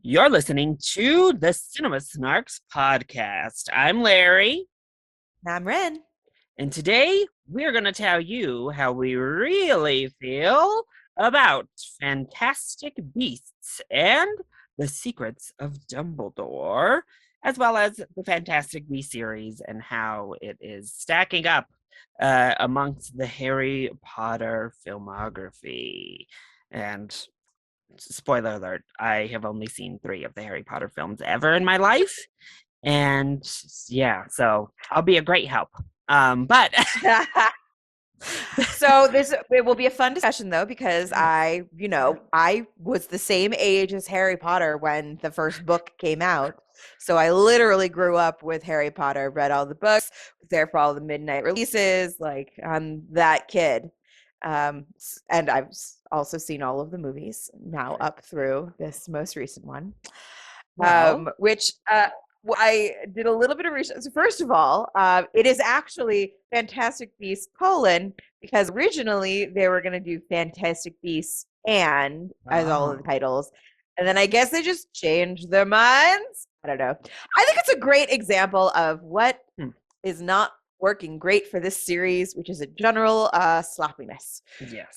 You're listening to the Cinema Snarks podcast. I'm Larry, I'm Ren. and today we're going to tell you how we really feel about Fantastic Beasts and the Secrets of Dumbledore, as well as the Fantastic Beasts series and how it is stacking up amongst the Harry Potter filmography. And spoiler alert, I have only seen 3 of the Harry Potter films ever in my life. And yeah, so I'll be a great help. But So it will be a fun discussion though, because I was the same age as Harry Potter when the first book came out. So I literally grew up with Harry Potter, read all the books, was there for all the midnight releases. Like I'm that kid. And I've also seen all of the movies now up through this most recent one. Which I did a little bit of research. So first of all, it is actually Fantastic Beasts : because originally they were going to do Fantastic Beasts and as all of the titles, and then I guess they just changed their minds. I don't know. I think it's a great example of what is not working great for this series, which is a general sloppiness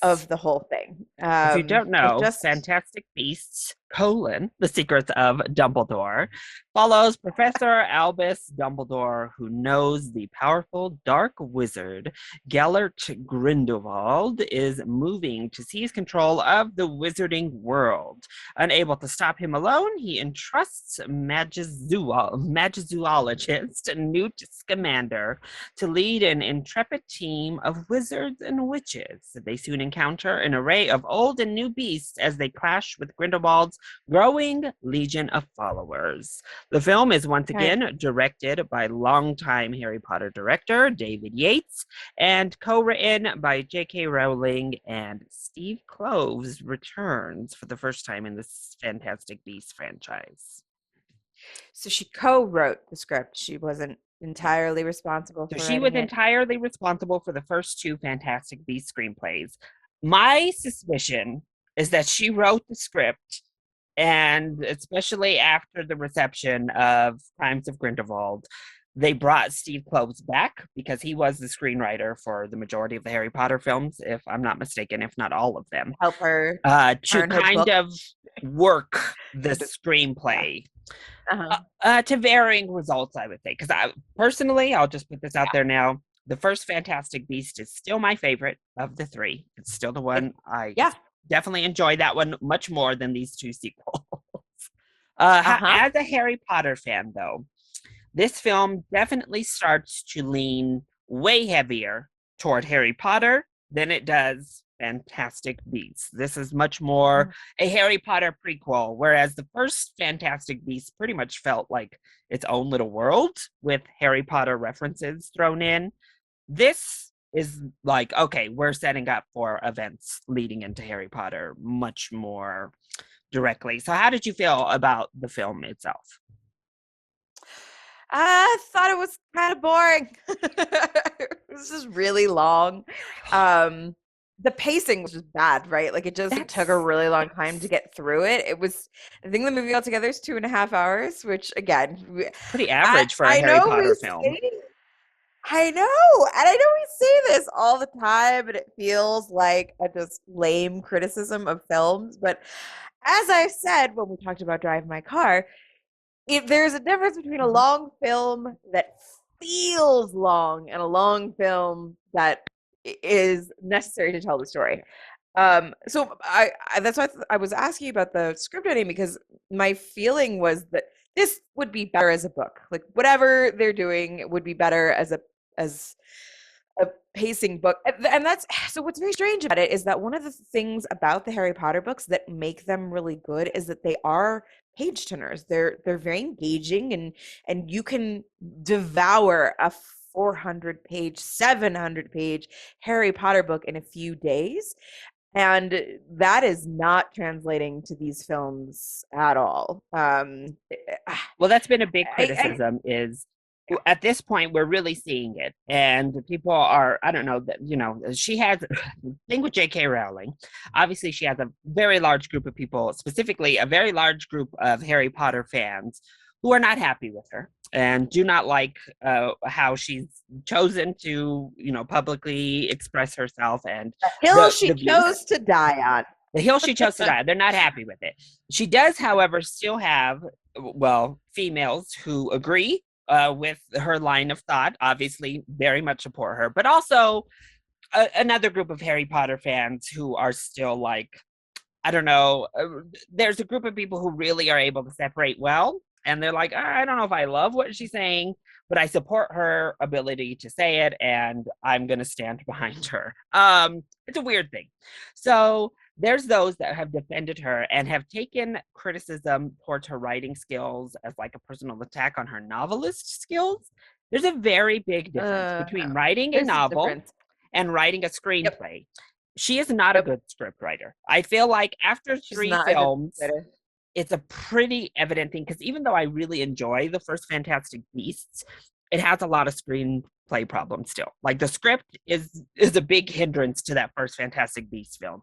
of the whole thing. If you don't know, just Fantastic Beasts, The Secrets of Dumbledore, follows Professor Albus Dumbledore, who knows the powerful dark wizard Gellert Grindelwald is moving to seize control of the wizarding world. Unable to stop him alone, he entrusts magizoologist Newt Scamander to lead an intrepid team of wizards and witches. They soon encounter an array of old and new beasts as they clash with Grindelwald's growing legion of followers. The film is once again directed by longtime Harry Potter director David Yates and co-written by J.K. Rowling, and Steve Kloves returns for the first time in this Fantastic Beasts franchise. So she co-wrote the script. She wasn't entirely responsible for she was entirely responsible for the first 2 Fantastic Beasts screenplays. My suspicion is that she wrote the script, and especially after the reception of Crimes of Grindelwald, they brought Steve Kloves back because he was the screenwriter for the majority of the Harry Potter films, if I'm not mistaken, if not all of them. Help her to kind of work the screenplay. To varying results, I would say. Because personally, I'll just put this out there now. The first Fantastic Beast is still my favorite of the 3. It's still the one I definitely enjoy that one much more than these 2 sequels. As a Harry Potter fan, though, this film definitely starts to lean way heavier toward Harry Potter than it does Fantastic Beasts. This is much more a Harry Potter prequel, whereas the first Fantastic Beasts pretty much felt like its own little world with Harry Potter references thrown in. This is like, okay, we're setting up for events leading into Harry Potter much more directly. So how did you feel about the film itself? I thought it was kind of boring. It was just really long. The pacing was just bad, right? Like it took a really long time to get through it. I think the movie altogether is 2.5 hours, which again, pretty average for a Harry Potter film. I know, and I know we say this all the time, and it feels like a just lame criticism of films. But as I said when we talked about Drive My Car, there's a difference between a long film that feels long and a long film that is necessary to tell the story. So I that's why I was asking about the script writing, because my feeling was that this would be better as a book. Like whatever they're doing would be better as a pacing book. And that's so what's very strange about it is that one of the things about the Harry Potter books that make them really good is that they are page turners. They're very engaging, and you can devour a 400-page, 700-page Harry Potter book in a few days. And that is not translating to these films at all. Well, that's been a big criticism is at this point we're really seeing it, and people are, I don't know, that she has thing with J.K. Rowling. Obviously she has a very large group of people, specifically a very large group of Harry Potter fans, who are not happy with her and do not like how she's chosen to publicly express herself and The hill she the views, chose to die on. the hill she chose to die. They're not happy with it. She does, however, still have, well, females who agree with her line of thought, obviously very much support her, but also another group of Harry Potter fans who are still like, I don't know. There's a group of people who really are able to separate well, and they're like, I don't know if I love what she's saying, but I support her ability to say it, and I'm going to stand behind her. It's a weird thing. So there's those that have defended her and have taken criticism towards her writing skills as like a personal attack on her novelist skills. There's a very big difference between writing a There's a novel difference. and writing a Yep. screenplay. She is not a good script writer. I feel like after She's 3 not a good films, writer. it's a pretty evident thing, because even though I really enjoy the first Fantastic Beasts, it has a lot of screenplay problems still. Like the script is a big hindrance to that first Fantastic Beasts film.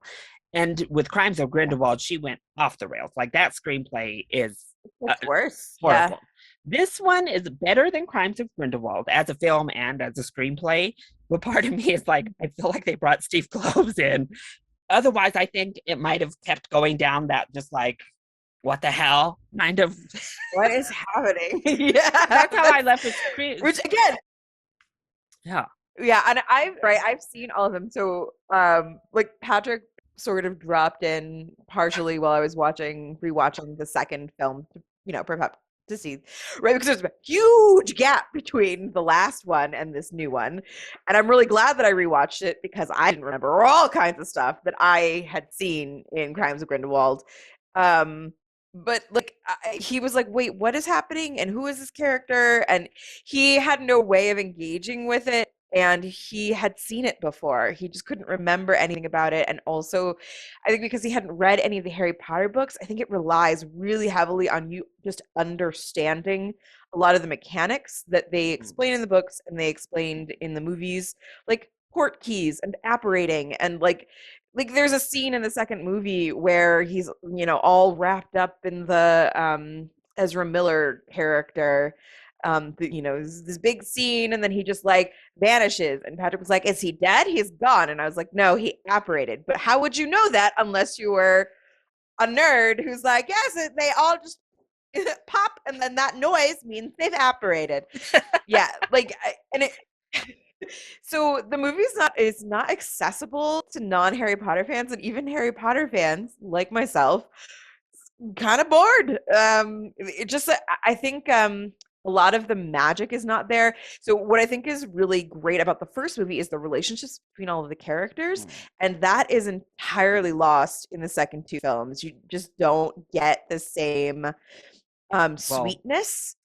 And with Crimes of Grindelwald, she went off the rails. Like that screenplay is It's worse. horrible. Yeah. This one is better than Crimes of Grindelwald as a film and as a screenplay. But part of me is like, I feel like they brought Steve Kloves in. Otherwise, I think it might have kept going down that just like, what the hell kind of. What is happening? Yeah. That's how I left it. Which again, Yeah. yeah, and I've seen all of them. So like Patrick sort of dropped in partially while I was rewatching the second film to prep to see, right? Because there's a huge gap between the last one and this new one. And I'm really glad that I rewatched it, because I didn't remember all kinds of stuff that I had seen in Crimes of Grindelwald. But like he was like, wait, what is happening, and who is this character? And he had no way of engaging with it, and he had seen it before. He just couldn't remember anything about it. And also, I think because he hadn't read any of the Harry Potter books, I think it relies really heavily on you just understanding a lot of the mechanics that they explain in the books and they explained in the movies, like port keys and apparating, and like there's a scene in the second movie where he's all wrapped up in the Ezra Miller character, this big scene, and then he just like vanishes, and Patrick was like, is he dead? He's gone. And I was like, no, he apparated. But how would you know that unless you were a nerd who's like, yes, they all just pop, and then that noise means they've apparated. Yeah, like and it so the movie is not accessible to non-Harry Potter fans, and even Harry Potter fans like myself kind of bored. It just I think a lot of the magic is not there. So what I think is really great about the first movie is the relationships between all of the characters, and that is entirely lost in the second two films. You just don't get the same sweetness.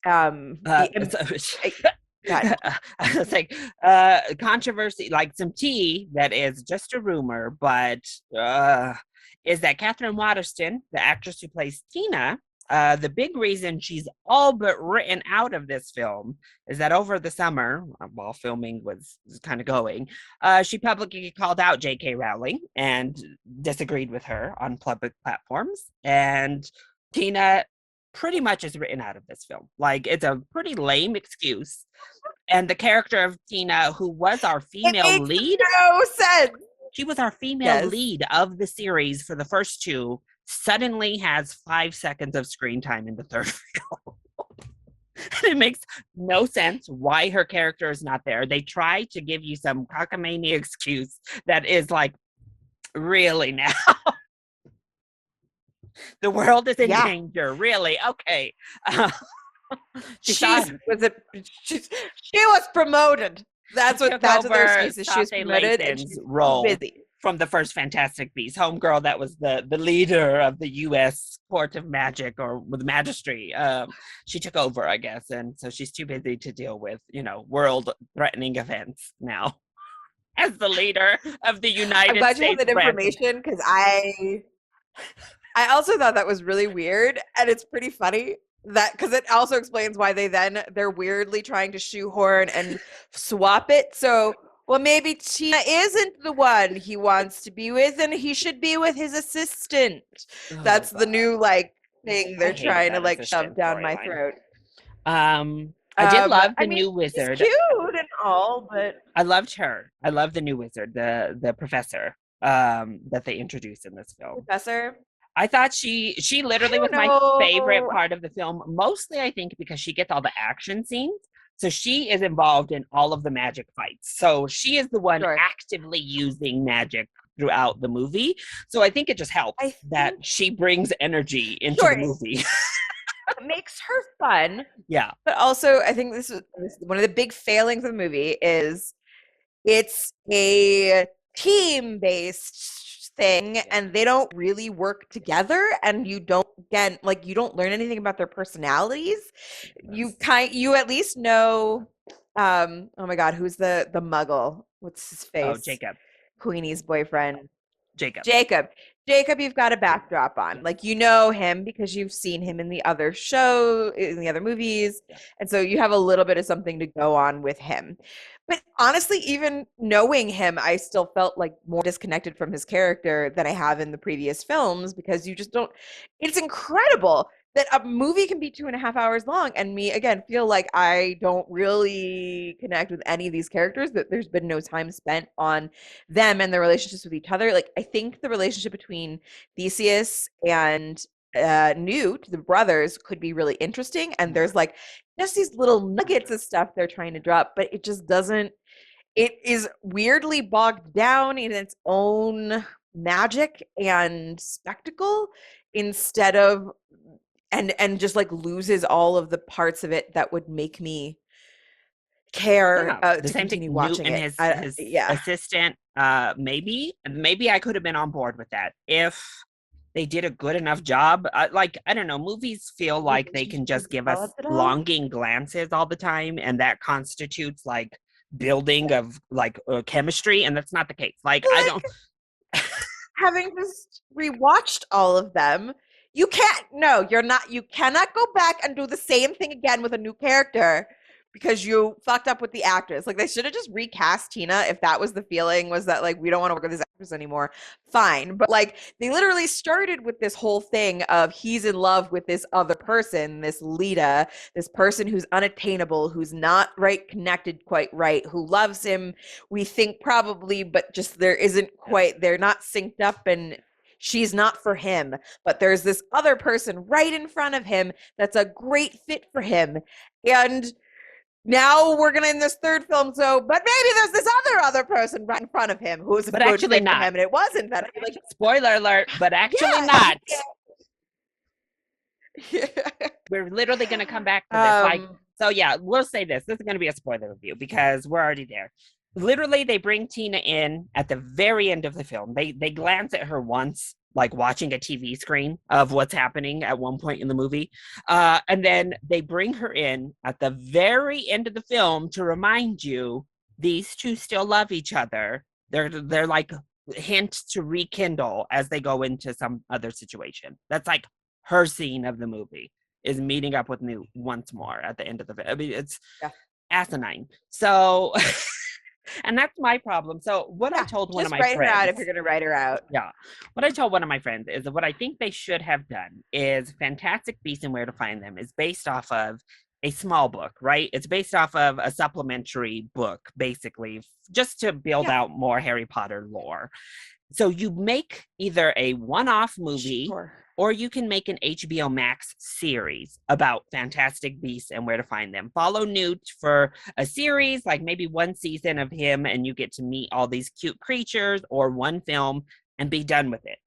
I was like, controversy, like some tea that is just a rumor, but is that Catherine Waterston, the actress who plays Tina, the big reason she's all but written out of this film is that over the summer, while filming was kind of going, she publicly called out J.K. Rowling and disagreed with her on public platforms. And Tina pretty much is written out of this film. Like, it's a pretty lame excuse. And the character of Tina, who was our female lead, no sense. She was our female lead of the series for the first two, suddenly has 5 seconds of screen time in the third film. It makes no sense why her character is not there. They try to give you some cockamamie excuse that is like, really now? The world is in danger, really? Okay. She was promoted. That's what their excuse is. She was promoted and she's role busy. From the first Fantastic Beasts, homegirl that was the leader of the U.S. Court of Magic, or with Magistry. She took over, I guess, and so she's too busy to deal with, world-threatening events now. As the leader of the United States. I'm glad you have that information, because I also thought that was really weird, and it's pretty funny. that because it also explains why they're weirdly trying to shoehorn and swap it. So, well, maybe Tina isn't the one he wants to be with, and he should be with his assistant. Oh That's the God. new like thing I they're hated trying to that like shove assistant down my storyline. throat. I did love I the mean, new she's wizard. cute and all, but I loved her. I love the new wizard, the professor that they introduced in this film. Professor, I thought she I literally was don't my favorite know. part of the film, mostly I think because she gets all the action scenes. So she is involved in all of the magic fights. So she is the one Sure. actively using magic throughout the movie. So I think it just I helps that think she brings energy into the sure movie. it makes her fun, Yeah. but also I think this is one of the big failings of the movie is it's a team-based thing and they don't really work together and you don't get like you don't learn anything about their personalities. You at least know oh my god, who's the muggle? What's his Oh, face? Jacob. Queenie's boyfriend. Jacob. Jacob. Jacob, you've got a backdrop on. Like you know him because you've seen him in the other show, in the other movies. Yeah. And so you have a little bit of something to go on with him. But honestly, even knowing him, I still felt like more disconnected from his character than I have in the previous films because you just don't. It's incredible that a movie can be 2.5 hours long and me again feel like I don't really connect with any of these characters, that there's been no time spent on them and their relationships with each other. Like I think the relationship between Theseus and Newt, the brothers, could be really interesting. And there's like just these little nuggets of stuff they're trying to drop, but it just doesn't. It is weirdly bogged down in its own magic and spectacle instead of and just like loses all of the parts of it that would make me care Yeah, the to same thing. continue Newt watching and it. his Yeah. assistant. Maybe I could have been on board with that if they did a good enough job. Like I don't know, movies feel like they can just give us Develop it all. longing glances all the time, and that constitutes like building of like chemistry, and that's not the case. Like I don't. Like having just rewatched all of them, you can't. No, you're not. You cannot go back and do the same thing again with a new character because you fucked up with the actress. Like they should have just recast Tina if that was the feeling, was that like we don't want to work with this actress anymore. Fine. But like they literally started with this whole thing of he's in love with this other person, this Lita, this person who's unattainable, who's not right connected quite right, who loves him, we think probably, but just there isn't quite, they're not synced up and she's not for him. But there's this other person right in front of him that's a great fit for him. And now we're gonna in this third film, so but maybe there's this other person right in front of him who's a But good actually fit for not. him, and it wasn't that. Like, Spoiler alert, but actually yeah, not. yeah. We're literally going to come back to this. Like, um, so yeah, we'll say this. This is going to be a spoiler review because we're already there. Literally, they bring Tina in at the very end of the film. They glance at her once, like watching a TV screen of what's happening at one point in the movie, and then they bring her in at the very end of the film to remind you these two still love each other. They're like hint to rekindle as they go into some other situation. That's like her scene of the movie is meeting up with me once more at the end of the video. I mean, it's yeah. asinine. So, and that's my problem. So, what I Yeah, told one of just my write her out friends, if you're gonna write her out. yeah, what I told one of my friends is that what I think they should have done is Fantastic Beasts and Where to Find Them is based off of a small book, right? It's based off of a supplementary book, basically, just to build Yeah. out more Harry Potter lore. So you make either a one-off movie Sure. or you can make an HBO Max series about Fantastic Beasts and Where to Find Them. Follow Newt for a series, like maybe one season of him, and you get to meet all these cute creatures, or one film and be done with it.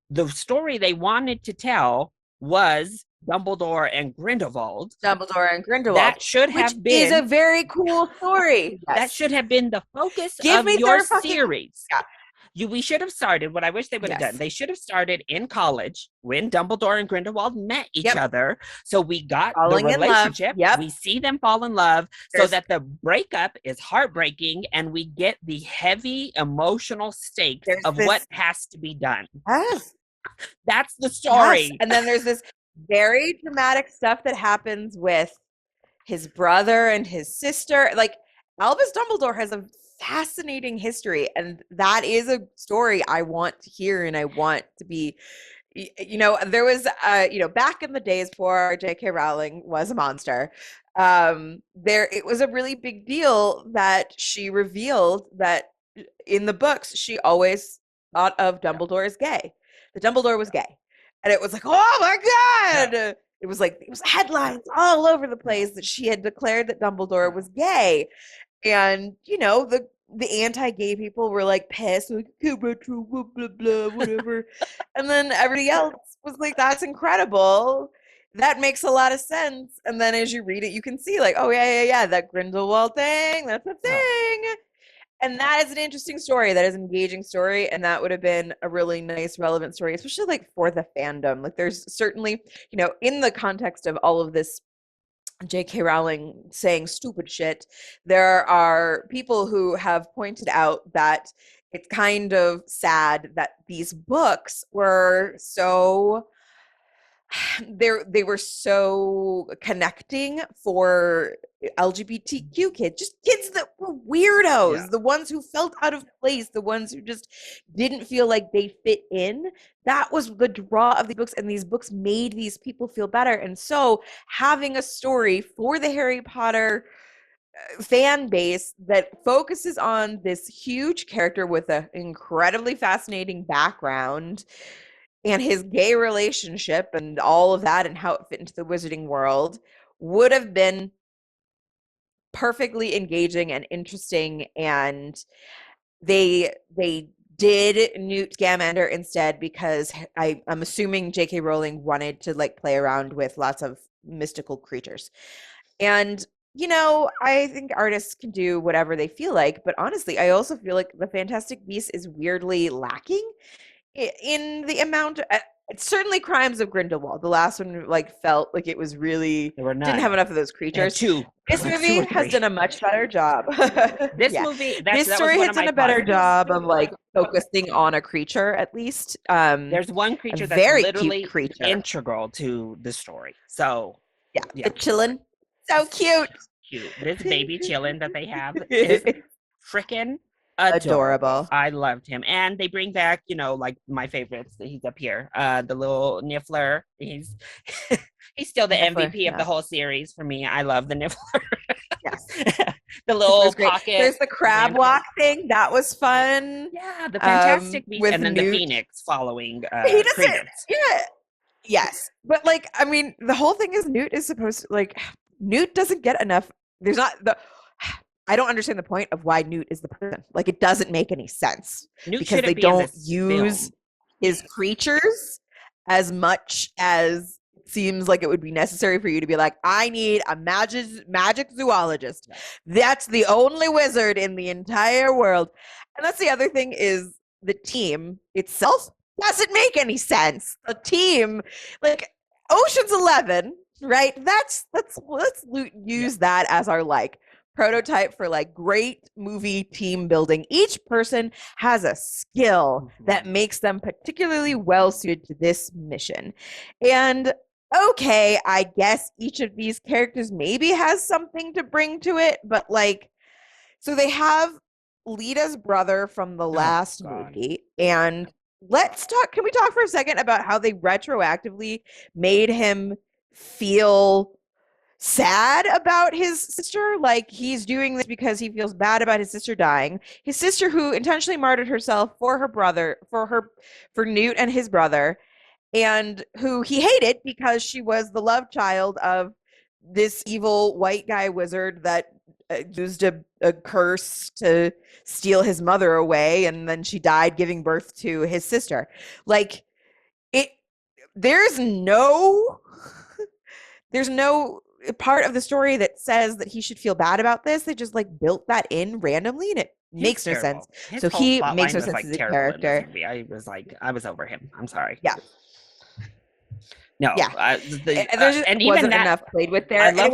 The story they wanted to tell was Dumbledore and Grindelwald. Dumbledore and Grindelwald. That should which have been is a very cool story. that Yes. should have been the focus Give of me your their fucking series. yeah. We should have started what I wish they would have Yes. done. They should have started in college when Dumbledore and Grindelwald met each Yep. other. So we got Falling the in love. relationship. Yep. We see them fall in love so There's- that the breakup is heartbreaking and we get the heavy emotional stakes There's of this- what has to be done. Yes. That's the story. Yes. And then there's this very dramatic stuff that happens with his brother and his sister. Like Albus Dumbledore has a fascinating history, and that is a story I want to hear and I want to be. There was, back in the days before J.K. Rowling was a monster, there it was a really big deal that she revealed that in the books she always thought of Dumbledore as gay. The Dumbledore was gay, and it was like, oh my god! It was like it was headlines all over the place that she had declared that Dumbledore was gay, and the anti-gay people were like pissed, like retro, blah blah blah, whatever. And then everybody else was like, "That's incredible. That makes a lot of sense." And then as you read it, you can see like, "Oh yeah, that Grindelwald thing, that's a thing." And that is an interesting story. That is an engaging story, and that would have been a really nice, relevant story, especially like for the fandom. Like, there's certainly, in the context of all of this J.K. Rowling saying stupid shit, there are people who have pointed out that it's kind of sad that these books were so they were so connecting for LGBTQ kids, just kids that were weirdos, the ones who felt out of place, the ones who just didn't feel like they fit in. That was the draw of the books, and these books made these people feel better. And so having a story for the Harry Potter fan base that focuses on this huge character with an incredibly fascinating background and his gay relationship and all of that and how it fit into the wizarding world would have been perfectly engaging and interesting. And they did Newt Scamander instead because I'm assuming J.K. Rowling wanted to like play around with lots of mystical creatures. And I think artists can do whatever they feel like, but honestly, I also feel like the Fantastic Beasts is weirdly lacking in the amount. It's certainly Crimes of Grindelwald. The last one like felt like it was really didn't have enough of those creatures. This movie has done a much better job. This story has done a better job of like focusing on a creature at least. There's one creature that's very literally integral to the story. So the Chillin, so cute. This baby Chillin that they have is freaking adorable. I loved him. And they bring back, like my favorites. He's up here. The little Niffler. He's still the Niffler, MVP of the whole series for me. I love the Niffler. Yes. The little pocket. There's the crab walk thing. That was fun. Yeah, the Fantastic Beasts, and then Newt. The Phoenix folling he doesn't, yes. But like, I mean, the whole thing is Newt is supposed to like Newt doesn't get enough. There's not the I don't understand the point of why Newt is the person. Like, it doesn't make any sense because they don't use his creatures as much as it seems like it would be necessary for you to be like, I need a magic zoologist. That's the only wizard in the entire world. And that's the other thing is the team itself doesn't make any sense. The team, like Ocean's 11, right? Let's use that as our like prototype for like great movie team building. Each person has a skill that makes them particularly well suited to this mission. And okay, I guess each of these characters maybe has something to bring to it, but like, so they have Lita's brother from the last movie, and can we talk for a second about how they retroactively made him feel sad about his sister? Like, he's doing this because he feels bad about his sister dying. His sister, who intentionally martyred herself for her brother, for Newt and his brother, and who he hated because she was the love child of this evil white guy wizard that used a curse to steal his mother away, and then she died giving birth to his sister. Like, there's no part of the story that says that he should feel bad about this. They just like built that in randomly, and it makes no sense. So he makes no sense as a character. I was over him. I'm sorry. Yeah. No. Yeah. There just wasn't enough played with there. I love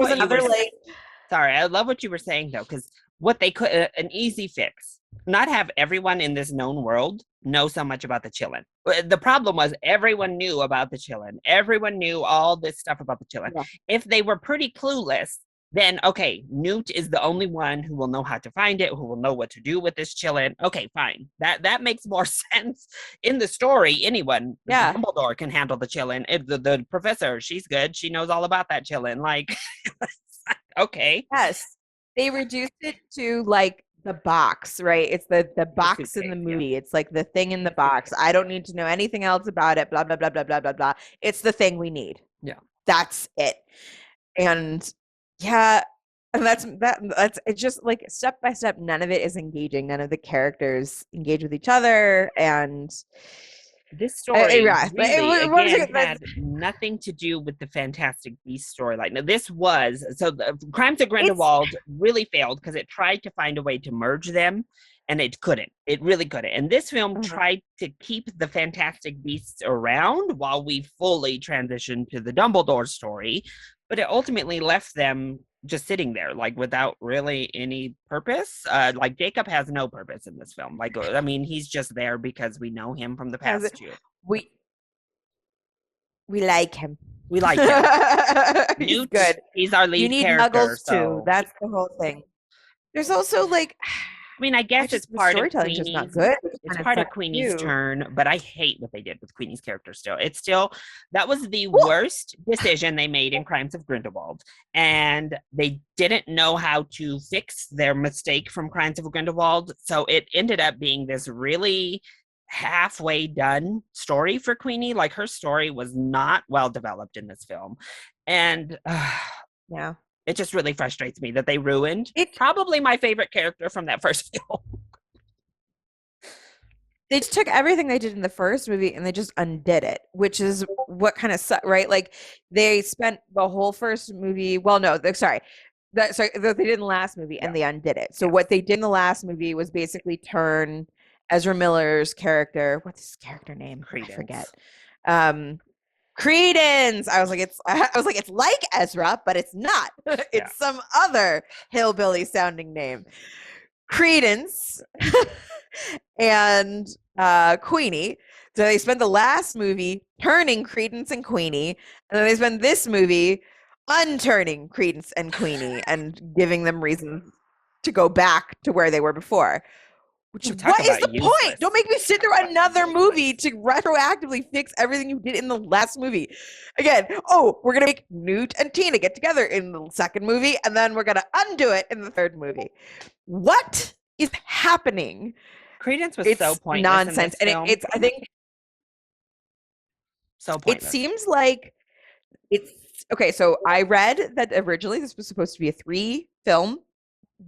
I love what you were saying though, because what they could an easy fix, not have everyone in this known world know so much about the Chillin. The problem was everyone knew about the chillin. Everyone knew all this stuff about the chillin. Yeah. If they were pretty clueless, then okay, Newt is the only one who will know how to find it, who will know what to do with this chillin. Okay, fine. That makes more sense in the story. Anyone, Yeah. Dumbledore can handle the chillin. The professor, she's good. She knows all about that chillin. Like, okay. Yes. They reduced it to like the box, right? It's the box in the movie. Yeah. It's like the thing in the box. I don't need to know anything else about it. Blah blah blah blah blah blah blah. It's the thing we need. Yeah. That's it. And yeah, and that's it's just like step by step, none of it is engaging. None of the characters engage with each other. And this story really, again, had nothing to do with the Fantastic Beasts storyline. Now, this was, so the Crimes of Grindelwald really failed because it tried to find a way to merge them, and it couldn't. It really couldn't. And this film tried to keep the Fantastic Beasts around while we fully transitioned to the Dumbledore story, but it ultimately left them just sitting there, like without really any purpose. Like Jacob has no purpose in this film. Like, I mean, he's just there because we know him from the past too. We like him. We like him. He's Newt, good. He's our lead you need character. Nuggles so. Too. That's the whole thing. There's also like, I mean, I guess it's part of Queenie's. Just not good. It's part of Queenie's turn, but I hate what they did with Queenie's character still. It's still, that was the worst decision they made in Crimes of Grindelwald. And they didn't know how to fix their mistake from Crimes of Grindelwald. So it ended up being this really halfway done story for Queenie. Like her story was not well developed in this film. And yeah. It just really frustrates me that they ruined probably my favorite character from that first film. They just took everything they did in the first movie and they just undid it, which is what kind of sucked, right? Like they spent the whole first movie. Well, no, they did in the last movie and they undid it. So what they did in the last movie was basically turn Ezra Miller's character. What's his character name? Credence. I forget. Credence. I was like, it's like Ezra, but it's not. It's some other hillbilly sounding name. Credence and Queenie. So they spent the last movie turning Credence and Queenie, and then they spend this movie unturning Credence and Queenie and giving them reasons to go back to where they were before. What is the point? Don't make me sit through another movie to retroactively fix everything you did in the last movie. Again, we're going to make Newt and Tina get together in the second movie, and then we're going to undo it in the third movie. What is happening? Credence was so pointless. Nonsense. And it's, I think, so pointless. It seems like it's, okay, so I read that originally this was supposed to be a 3-film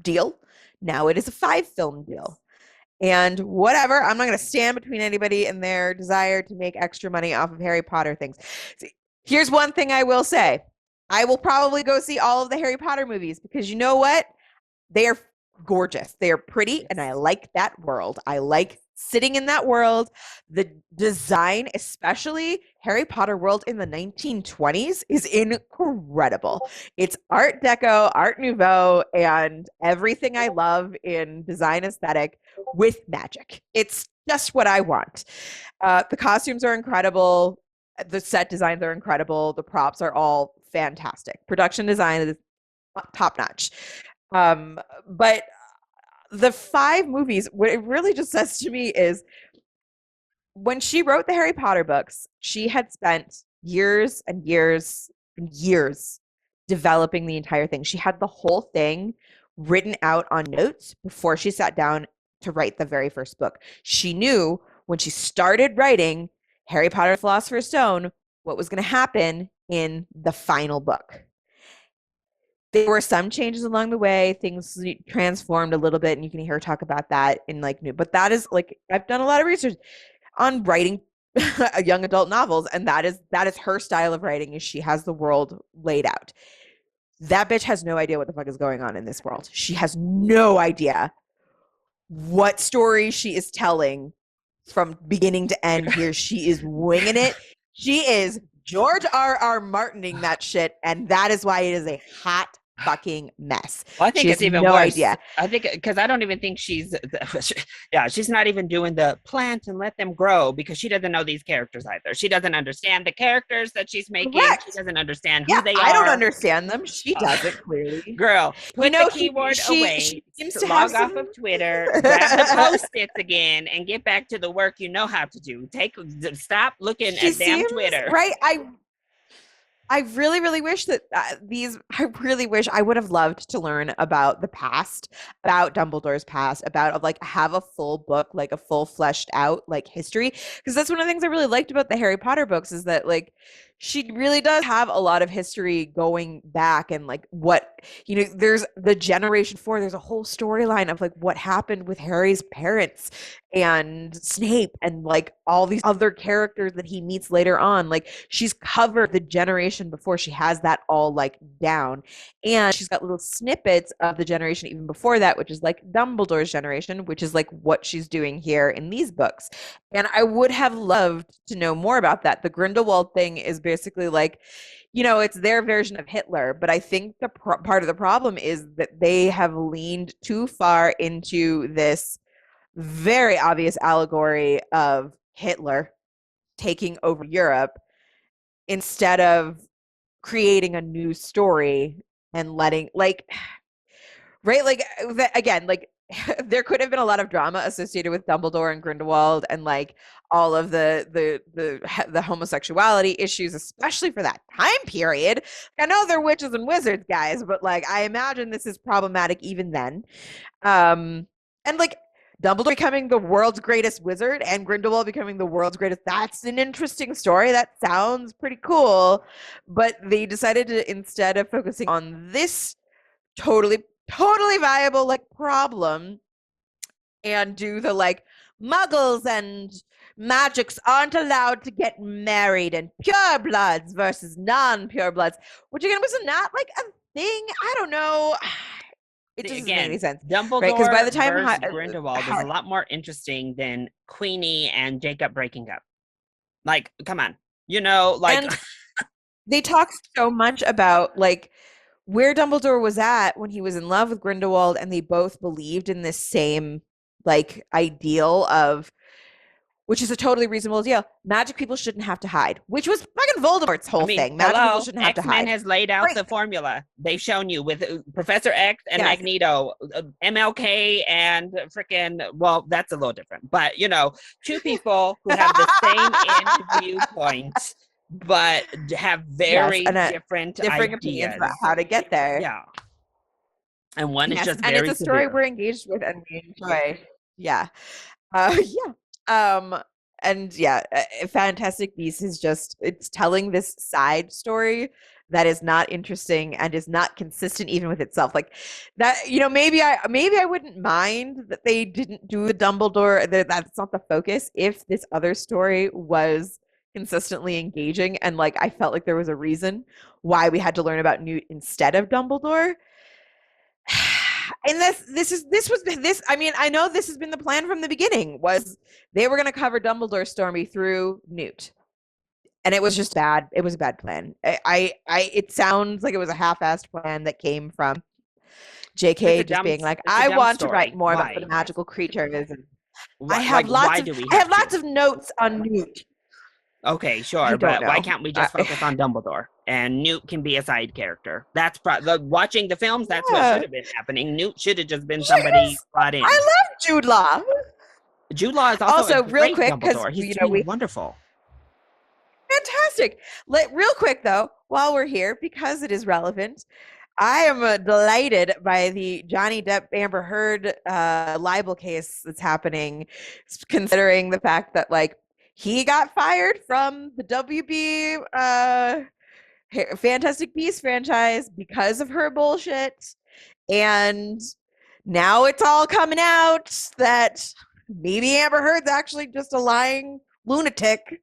deal. Now it is a 5-film deal. And whatever, I'm not going to stand between anybody and their desire to make extra money off of Harry Potter things. See, here's one thing I will say. I will probably go see all of the Harry Potter movies because you know what? They are gorgeous. They are pretty, and I like that world. I like sitting in that world. The design, especially Harry Potter world in the 1920s, is incredible. It's Art Deco, Art Nouveau, and everything I love in design aesthetic with magic. It's just what I want. The costumes are incredible. The set designs are incredible. The props are all fantastic. Production design is top notch. But the 5 movies, what it really just says to me is when she wrote the Harry Potter books, she had spent years and years and years developing the entire thing. She had the whole thing written out on notes before she sat down to write the very first book. She knew when she started writing Harry Potter and the Philosopher's Stone what was going to happen in the final book. There were some changes along the way. Things transformed a little bit, and you can hear her talk about that in like new. But that is like, I've done a lot of research on writing young adult novels, and that is her style of writing. Is she has the world laid out. That bitch has no idea what the fuck is going on in this world. She has no idea what story she is telling from beginning to end. Here, she is winging it. She is George R.R. Martining that shit, and that is why it is a hot fucking mess. Well, I She think has it's even no worse. idea. I think because I don't even think she's, yeah, she's not even doing the plant and let them grow because she doesn't know these characters either. She doesn't understand the characters that she's making. She Correct. doesn't understand Yeah, who they I don't are. understand them. She doesn't clearly. Girl, You put the know, keyboard she away, seems to have log off some. of Twitter, grab the post-its again, and get back to the work you know how to do. Stop looking She at damn seems Twitter. right. I really, really wish that I really wish I would have loved to learn about the past, about Dumbledore's past, about like have a full book, like a full fleshed out like history. Because that's one of the things I really liked about the Harry Potter books is that like she really does have a lot of history going back and like what, there's the generation four, there's a whole storyline of like what happened with Harry's parents and Snape and like all these other characters that he meets later on. Like she's covered the generation before. She has that all like down. And she's got little snippets of the generation even before that, which is like Dumbledore's generation, which is like what she's doing here in these books. And I would have loved to know more about that. The Grindelwald thing is basically like, it's their version of Hitler. But I think the part of the problem is that they have leaned too far into this very obvious allegory of Hitler taking over Europe instead of creating a new story and letting like right like again like there could have been a lot of drama associated with Dumbledore and Grindelwald and like all of the homosexuality issues, especially for that time period. I know they're witches and wizards, guys, but like I imagine this is problematic even then. And like Dumbledore becoming the world's greatest wizard and Grindelwald becoming the world's greatest. That's an interesting story. That sounds pretty cool. But they decided to, instead of focusing on this totally, totally viable like problem and do the like muggles and magics aren't allowed to get married and pure bloods versus non-pure bloods, which again was not like a thing. I don't know. It just doesn't make any Again, sense, right? Because by Dumbledore the time versus Grindelwald is a lot more interesting than Queenie and Jacob breaking up. Like, come on, like. And they talk so much about like where Dumbledore was at when he was in love with Grindelwald, and they both believed in this same like ideal of, which is a totally reasonable deal. Magic people shouldn't have to hide, which was fucking Voldemort's whole thing. Magic people shouldn't have to hide. X-Men has laid out the formula. They've shown you with Professor X and Magneto, MLK and freaking, well, that's a little different. But, two people who have the same end viewpoint, but have very different opinions about how to get there. Yeah. And one is just and very it's a story severe. we're engaged with and we enjoy. Yeah. And yeah, Fantastic Beasts is just, it's telling this side story that is not interesting and is not consistent even with itself. Like that, maybe I wouldn't mind that they didn't do the Dumbledore, that's not the focus, if this other story was consistently engaging and like I felt like there was a reason why we had to learn about Newt instead of Dumbledore. And I mean, I know this has been the plan from the beginning, was they were going to cover Dumbledore Stormy through Newt. And it was just bad. It was a bad plan. It sounds like it was a half-assed plan that came from JK just being like, I want to write more about the magical creatures. And I have lots of notes on Newt. Okay, sure, but why can't we just focus on Dumbledore and Newt can be a side character? That's watching the films. That's what should have been happening. Newt should have just been somebody brought in. I love Jude Law. Jude Law is also real quick because he's wonderful. Fantastic. Real quick though, while we're here, because it is relevant, I am delighted by the Johnny Depp Amber Heard libel case that's happening, considering the fact that like he got fired from the WB Fantastic Beasts franchise because of her bullshit. And now it's all coming out that maybe Amber Heard's actually just a lying lunatic.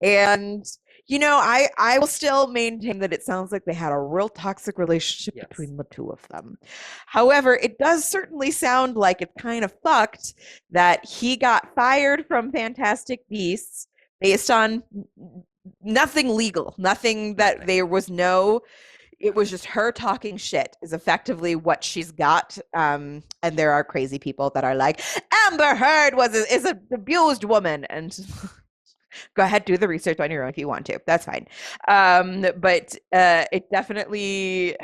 And, I will still maintain that it sounds like they had a real toxic relationship between the two of them. However, it does certainly sound like it's kind of fucked that he got fired from Fantastic Beasts based on nothing legal, nothing that there was no it was just her talking shit is effectively what she's got. And there are crazy people that are like, Amber Heard is an abused woman, and go ahead, do the research on your own if you want to. That's fine. But it definitely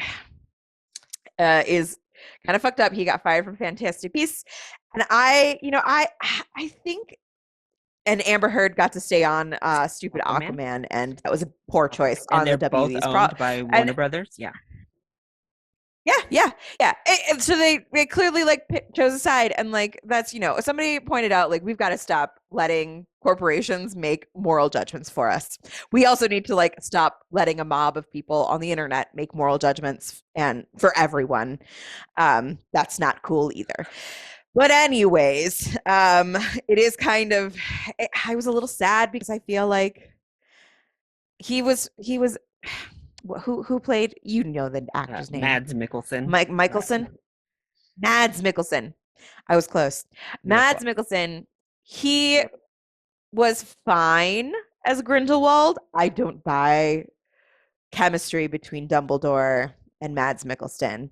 is kind of fucked up. He got fired from Fantastic Beasts, and I think. And Amber Heard got to stay on stupid Aquaman, and that was a poor choice and on they're the both WB's. owned by Warner Brothers. Yeah. Yeah. And so they clearly like chose a side, and like that's somebody pointed out like we've got to stop letting corporations make moral judgments for us. We also need to like stop letting a mob of people on the internet make moral judgments and for everyone. That's not cool either. But anyways, it is kind of I was a little sad because I feel like he was who played, the actor's name? Mads Mikkelsen. Mike Michelson. Mads Mikkelsen. I was close. Mads Mikkelsen, he was fine as Grindelwald. I don't buy chemistry between Dumbledore and Mads Mikkelsen.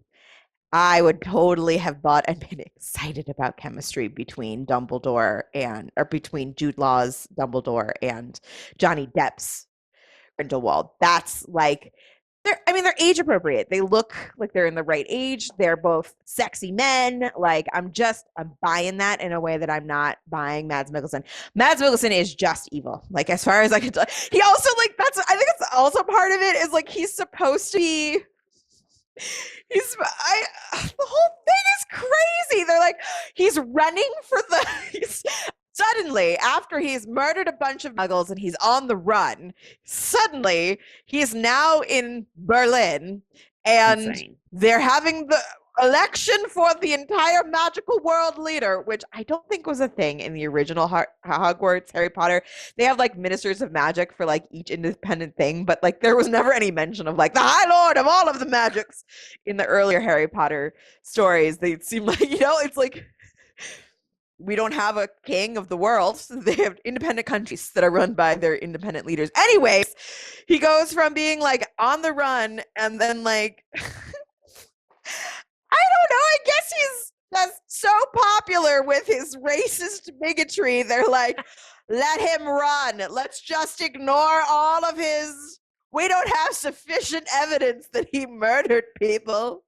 I would totally have bought and been excited about chemistry between between Jude Law's Dumbledore and Johnny Depp's Grindelwald. That's like they're age appropriate. They look like they're in the right age. They're both sexy men. Like I'm buying that in a way that I'm not buying Mads Mikkelsen. Mads Mikkelsen is just evil. Like as far as I can tell. He also I think it's also part of it is like he's supposed to be the whole thing is crazy. They're like, he's running for suddenly, after he's murdered a bunch of muggles and he's on the run, suddenly he's now in Berlin and Insane. They're having the election for the entire magical world leader, which I don't think was a thing in the original Hogwarts Harry Potter. They have like ministers of magic for like each independent thing, but like there was never any mention of like the High Lord of all of the magics in the earlier Harry Potter stories. They seem like, it's like we don't have a king of the world. So they have independent countries that are run by their independent leaders. Anyways, he goes from being like on the run and then like I don't know. I guess he's just so popular with his racist bigotry. They're like, let him run. Let's just ignore all of his. We don't have sufficient evidence that he murdered people.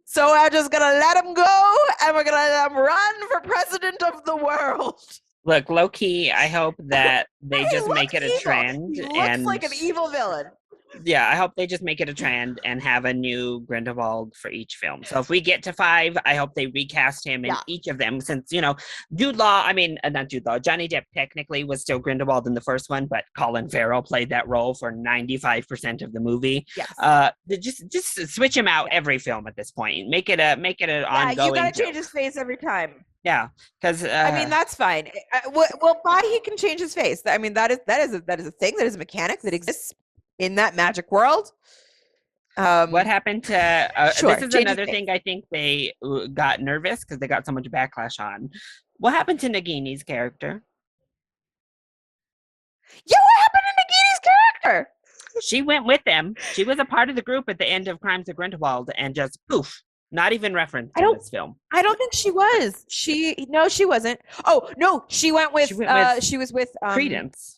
So I'm just going to let him go and we're going to let him run for president of the world. Look, low key, I hope that they just make it a trend. He looks like an evil villain. Yeah, I hope they just make it a trend and have a new Grindelwald for each film. So if we get to 5, I hope they recast him in each of them since, Jude Law, not Jude Law, Johnny Depp technically was still Grindelwald in the first one, but Colin Farrell played that role for 95% of the movie. Yes. Just switch him out every film at this point. Make it an ongoing. You gotta change his face every time. Yeah, because that's fine. Well, why he can change his face? That is a thing. That is a mechanic that exists in that magic world. What happened to sure, this is another thing I think they got nervous because they got so much backlash on. What happened to Nagini's character? Yeah, what happened to Nagini's character? She went with them. She was a part of the group at the end of Crimes of Grindelwald and just poof, not even referenced in this film. I don't think she was. She wasn't. Oh no, she was with Credence.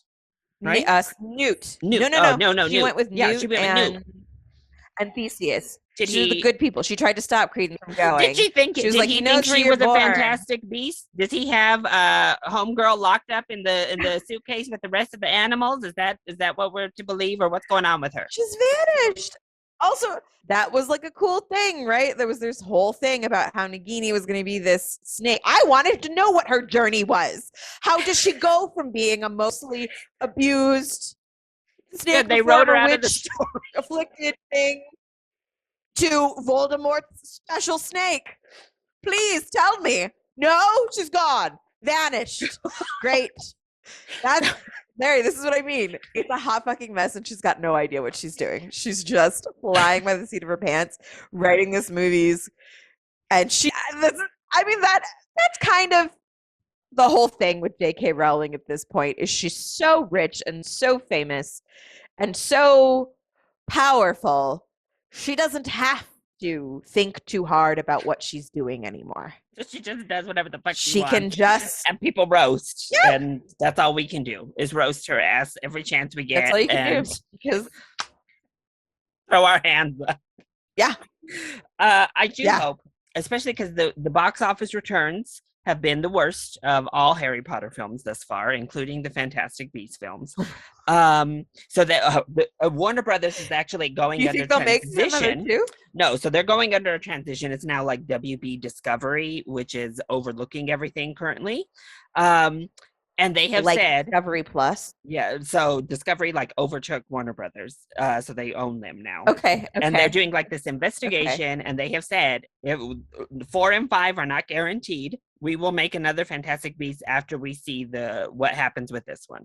Right? Newt. No. She went with Newt. She went with Newt and Theseus. She's the good people. She tried to stop Credence from going. Did she think? She was like, he think she was a fantastic beast? Does he have homegirl locked up in the suitcase with the rest of the animals? Is that what we're to believe, or what's going on with her? She's vanished. Also, that was like a cool thing, right? There was this whole thing about how Nagini was going to be this snake. I wanted to know what her journey was. How does she go from being a mostly abused snake, they wrote her out of the story, afflicted thing, to Voldemort's special snake? Please tell me. No, she's gone, vanished. Great. That's Mary, this is what I mean. It's a hot fucking mess and she's got no idea what she's doing. She's just flying by the seat of her pants, writing these movies. And that's kind of the whole thing with J.K. Rowling at this point is she's so rich and so famous and so powerful She doesn't have to think too hard about what she's doing anymore. She just does whatever the fuck she She can wants. just, And people roast. yeah, And that's all we can do is roast her ass every chance we that's get all you can and do because, throw our hands up. yeah, I do yeah. hope, especially because the box office returns have been the worst of all Harry Potter films thus far, including the Fantastic Beasts films. So that Warner Brothers is actually going Do you under think they'll make another transition. two? No, so they're going under a transition. It's now like WB Discovery, which is overlooking everything currently. And they have Like said, Discovery Plus? yeah, so Discovery like overtook Warner Brothers, so they own them now. Okay, And they're okay, doing like this okay. investigation, and they have said 4 and 5 are not guaranteed. We will make another Fantastic Beasts after we see what happens with this one.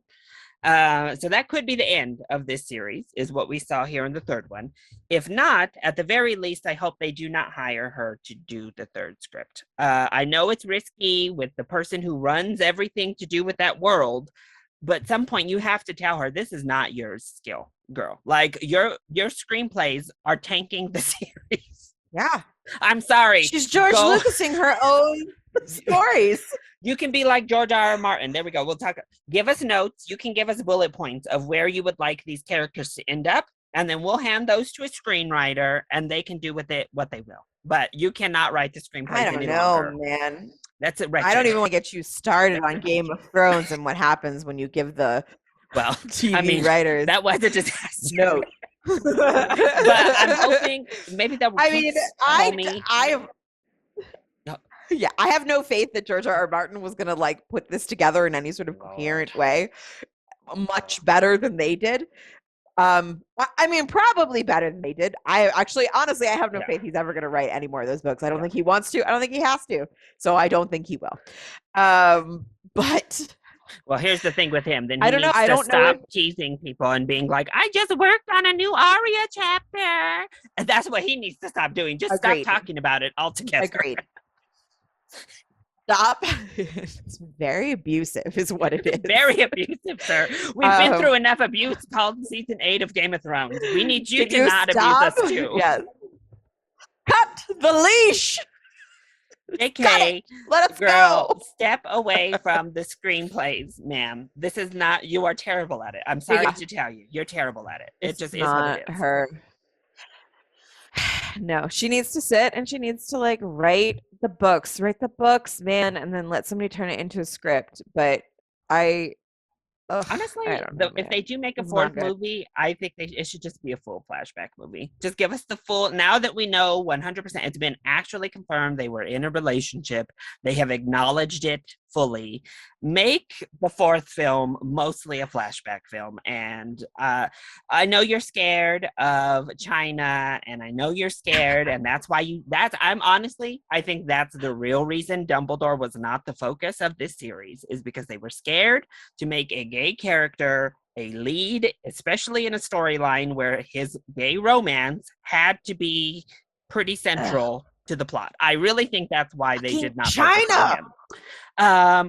So that could be the end of this series, is what we saw here in the third one. If not, at the very least, I hope they do not hire her to do the third script. I know it's risky with the person who runs everything to do with that world, but at some point you have to tell her this is not your skill, girl. Like your screenplays are tanking the series. Yeah. I'm sorry. She's George Lucasing her own stories. You can be like George R.R. Martin. There we go. We'll talk. Give us notes. You can give us bullet points of where you would like these characters to end up, and then we'll hand those to a screenwriter, and they can do with it what they will. But you cannot write the screenplays I don't any know, longer. man. That's it. I don't even want to get you started on Game of Thrones and what happens when you give the TV writers that was a disaster. No, but I'm hoping maybe that. I mean, I have no faith that George R.R. Martin was gonna like put this together in any sort of coherent way, much better than they did. I mean, probably better than they did. Honestly, I have no faith he's ever going to write any more of those books. I don't think he wants to. I don't think he has to. So I don't think he will. But well, here's the thing with him. Then I don't know. I don't stop teasing people and being like, "I just worked on a new Aria chapter," and that's what he needs to stop doing. Just stop talking about it altogether. Agreed. Stop. It's very abusive is what it is. Very abusive, sir. We've been through enough abuse called season 8 of Game of Thrones. We need you to not abuse us too. Yes. Cut the leash. JK, let us go. Step away from the screenplays, ma'am. This is not, you are terrible at it. I'm sorry to tell you. You're terrible at it. It just is what it is. Her. No, she needs to sit and she needs to like write the books, man, and then let somebody turn it into a script. But honestly, if they do make a fourth movie, I think it should just be a full flashback movie. Just give us the full, now that we know 100%, it's been actually confirmed they were in a relationship. They have acknowledged it fully. Make the fourth film mostly a flashback film. And I know you're scared of China, and I know you're scared, and that's why I think that's the real reason Dumbledore was not the focus of this series, is because they were scared to make a gay character a lead, especially in a storyline where his gay romance had to be pretty central to the plot. I really think that's why they did not focus on him.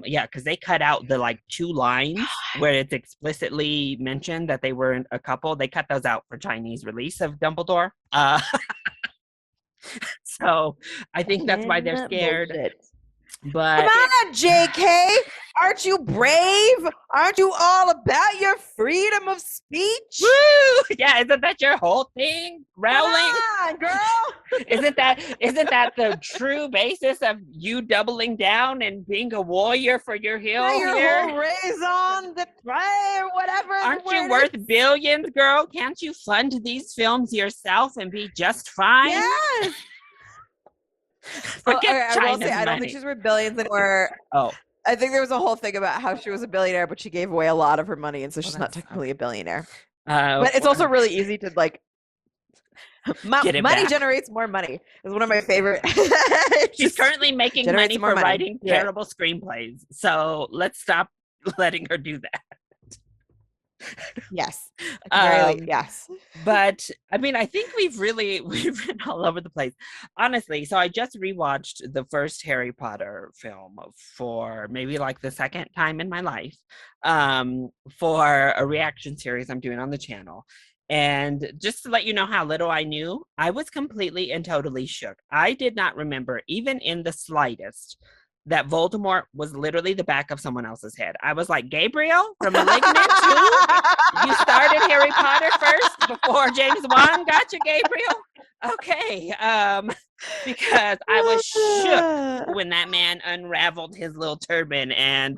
Yeah, because they cut out the like 2 lines where it's explicitly mentioned that they were a couple. They cut those out for Chinese release of Dumbledore. So I think that's why they're scared. Bullshit. But come on, JK, aren't you brave? Aren't you all about your freedom of speech? Woo! Yeah, isn't that your whole thing, Rowling? Come on, girl. isn't that the true basis of you doubling down and being a warrior for your hill? Your whole raison d'etre or whatever. Aren't you worth billions, girl? Can't you fund these films yourself and be just fine? Yes. I don't think she's worth billions anymore. Oh. I think there was a whole thing about how she was a billionaire, but she gave away a lot of her money, and so she's not technically a billionaire. But it's also really easy to like money generates more money. It's one of my favorite. She's currently making money for writing terrible screenplays. So let's stop letting her do that. Yes. Yes. But I mean, I think we've been all over the place. Honestly, so I just rewatched the first Harry Potter film for maybe like the second time in my life, for a reaction series I'm doing on the channel. And just to let you know how little I knew, I was completely and totally shook. I did not remember, even in the slightest, that Voldemort was literally the back of someone else's head. I was like, Gabriel from Malignant too? You started Harry Potter first before James Wan got you, Gabriel? Okay. Because I was shook when that man unraveled his little turban and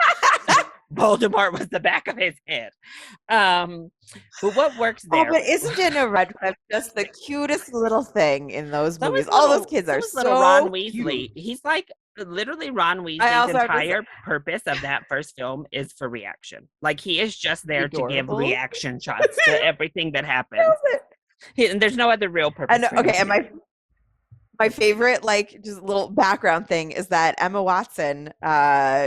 Voldemort was the back of his head. But what works there? Oh, but isn't Jenna Radcliffe just the cutest little thing in those movies? All those kids are so little Ron Weasley. Cute. He's like literally Ron Weasley's entire purpose of that first film is for reaction. Like he is just there to give reaction shots to everything that happens. And there's no other real purpose. And my favorite, like, just little background thing is that Emma Watson,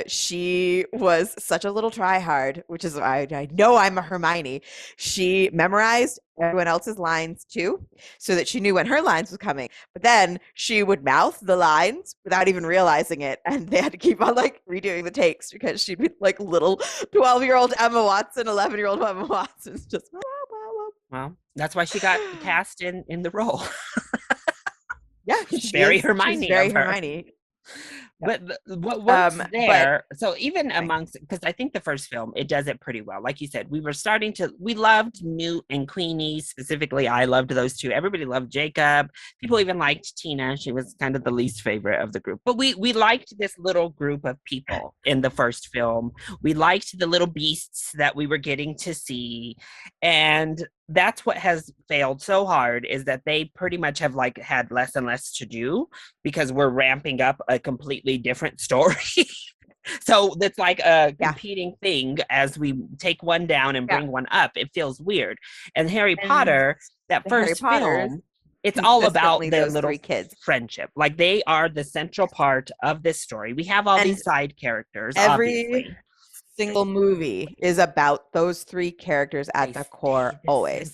she was such a little tryhard, which is I know I'm a Hermione. She memorized everyone else's lines too, so that she knew when her lines was coming. But then she would mouth the lines without even realizing it, and they had to keep on like redoing the takes because she'd be like little 12-year-old Emma Watson, 11-year-old Emma Watson's just. Well, that's why she got cast in the role. Yeah, she's very Hermione. She's very Hermione. But what works there, so even amongst, because I think the first film, it does it pretty well. Like you said, we loved Newt and Queenie, specifically. I loved those two. Everybody loved Jacob. People even liked Tina. She was kind of the least favorite of the group. But we liked this little group of people in the first film. We liked the little beasts that we were getting to see. And that's what has failed so hard, is that they pretty much have like had less and less to do because we're ramping up a completely different story. So it's like a competing thing as we take one down and bring one up. It feels weird. And Harry Potter, that first film, it's all about their little kids' friendship. Like they are the central part of this story. We have all these side characters, obviously. Single movie is about those three characters at the core always.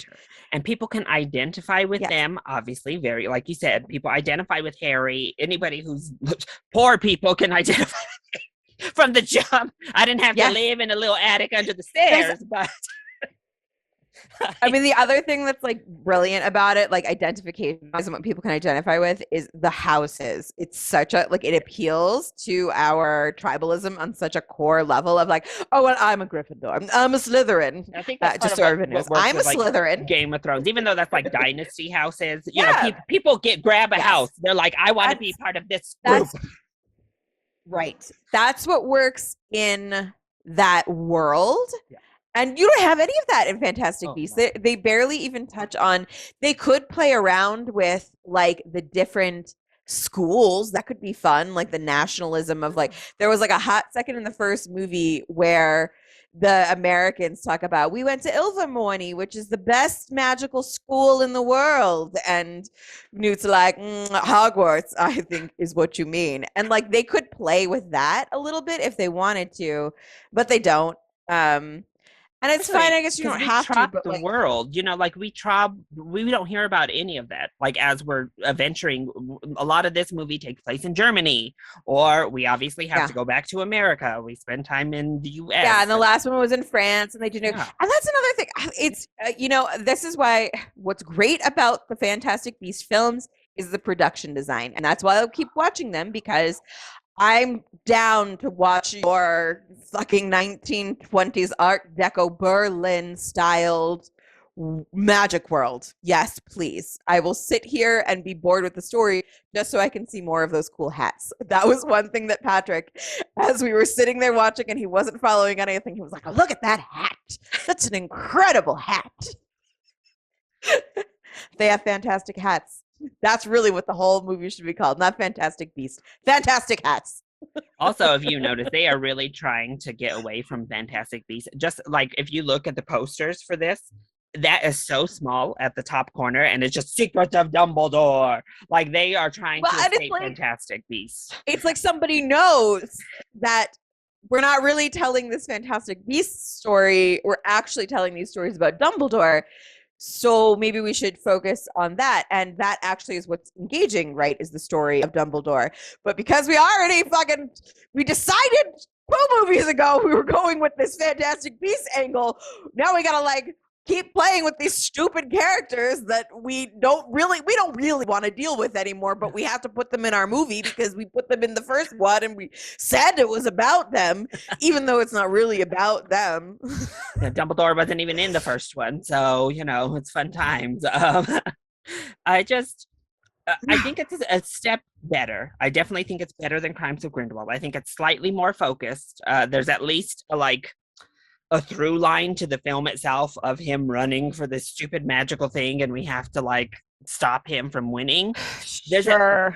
And people can identify with them, obviously, very, like you said, people identify with Harry. Anybody who's poor people can identify from the jump. I didn't have to live in a little attic under the stairs, but I mean, the other thing that's like brilliant about it, like identification and what people can identify with, is the houses. It's such a, like, it appeals to our tribalism on such a core level of like, oh, well, I'm a Gryffindor, I'm a Slytherin. I think that's just so everyone knows, I'm a Slytherin. Game of Thrones, even though that's like dynasty houses, you know, people grab a house. They're like, I want to be part of this group. Right. That's what works in that world. Yeah. And you don't have any of that in Fantastic Beasts. No. They barely even touch on, they could play around with like the different schools. That could be fun. Like the nationalism of like, there was like a hot second in the first movie where the Americans talk about, we went to Ilvermorny, which is the best magical school in the world. And Newt's like, Hogwarts, I think is what you mean. And like, they could play with that a little bit if they wanted to, but they don't. And it's fine, I guess you don't have to, but the world, you know, like we don't hear about any of that. Like as we're adventuring, a lot of this movie takes place in Germany, or we obviously have to go back to America. We spend time in the US. Yeah, and the last one was in France, and they do know. And that's another thing. It's, you know, this is why what's great about the Fantastic Beasts films is the production design. And that's why I'll keep watching them, because I'm down to watch your fucking 1920s Art Deco Berlin styled magic world. Yes, please. I will sit here and be bored with the story just so I can see more of those cool hats. That was one thing that Patrick, as we were sitting there watching and he wasn't following anything, he was like, oh, look at that hat. That's an incredible hat. They have fantastic hats. That's really what the whole movie should be called. Not Fantastic Beasts. Fantastic Hats. Also, if you notice, they are really trying to get away from Fantastic Beasts. Just like if you look at the posters for this, that is so small at the top corner, and it's just Secrets of Dumbledore. Like they are trying to escape Fantastic Beasts. It's like somebody knows that we're not really telling this Fantastic Beasts story. We're actually telling these stories about Dumbledore. So maybe we should focus on that. And that actually is what's engaging, right? Is the story of Dumbledore. But because we decided 12 movies ago we were going with this Fantastic Beasts angle, now we gotta like keep playing with these stupid characters that we don't really want to deal with anymore, but we have to put them in our movie because we put them in the first one and we said it was about them, even though it's not really about them. Yeah, Dumbledore wasn't even in the first one, so it's fun times. I think it's a step better. I definitely think it's better than Crimes of Grindelwald. I think it's slightly more focused. There's at least a through line to the film itself of him running for this stupid magical thing, and we have to stop him from winning.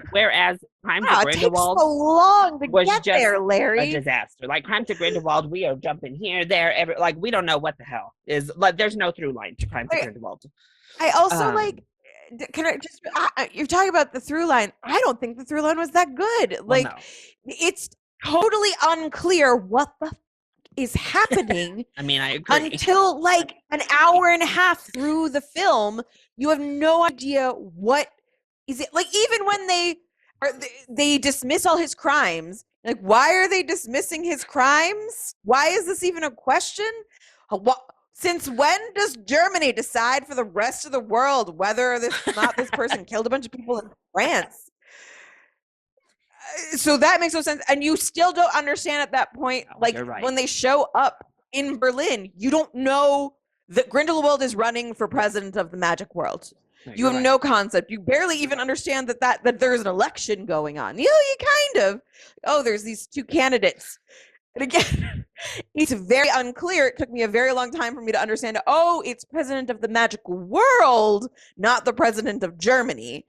Whereas Crimes of Grindelwald, it takes so long to get there, Larry. A disaster. Like Crimes of Grindelwald, we are jumping here, there, we don't know what the hell is. There's no through line to Crimes of Grindelwald. I also can I just you're talking about the through line. I don't think the through line was that good. No. It's totally unclear what the is happening. I mean, I agree. Until an hour and a half through the film, you have no idea what is it. Even when they dismiss all his crimes, why are they dismissing his crimes? Why is this even a question? Since when does Germany decide for the rest of the world whether this person killed a bunch of people in France? So that makes no sense. And you still don't understand at that point, when they show up in Berlin, you don't know that Grindelwald is running for president of the magic world. You have no concept. You barely even understand that there's an election going on. You kind of, there's these two candidates. And again, it's very unclear. It took me a very long time for me to understand, it's president of the magic world, not the president of Germany.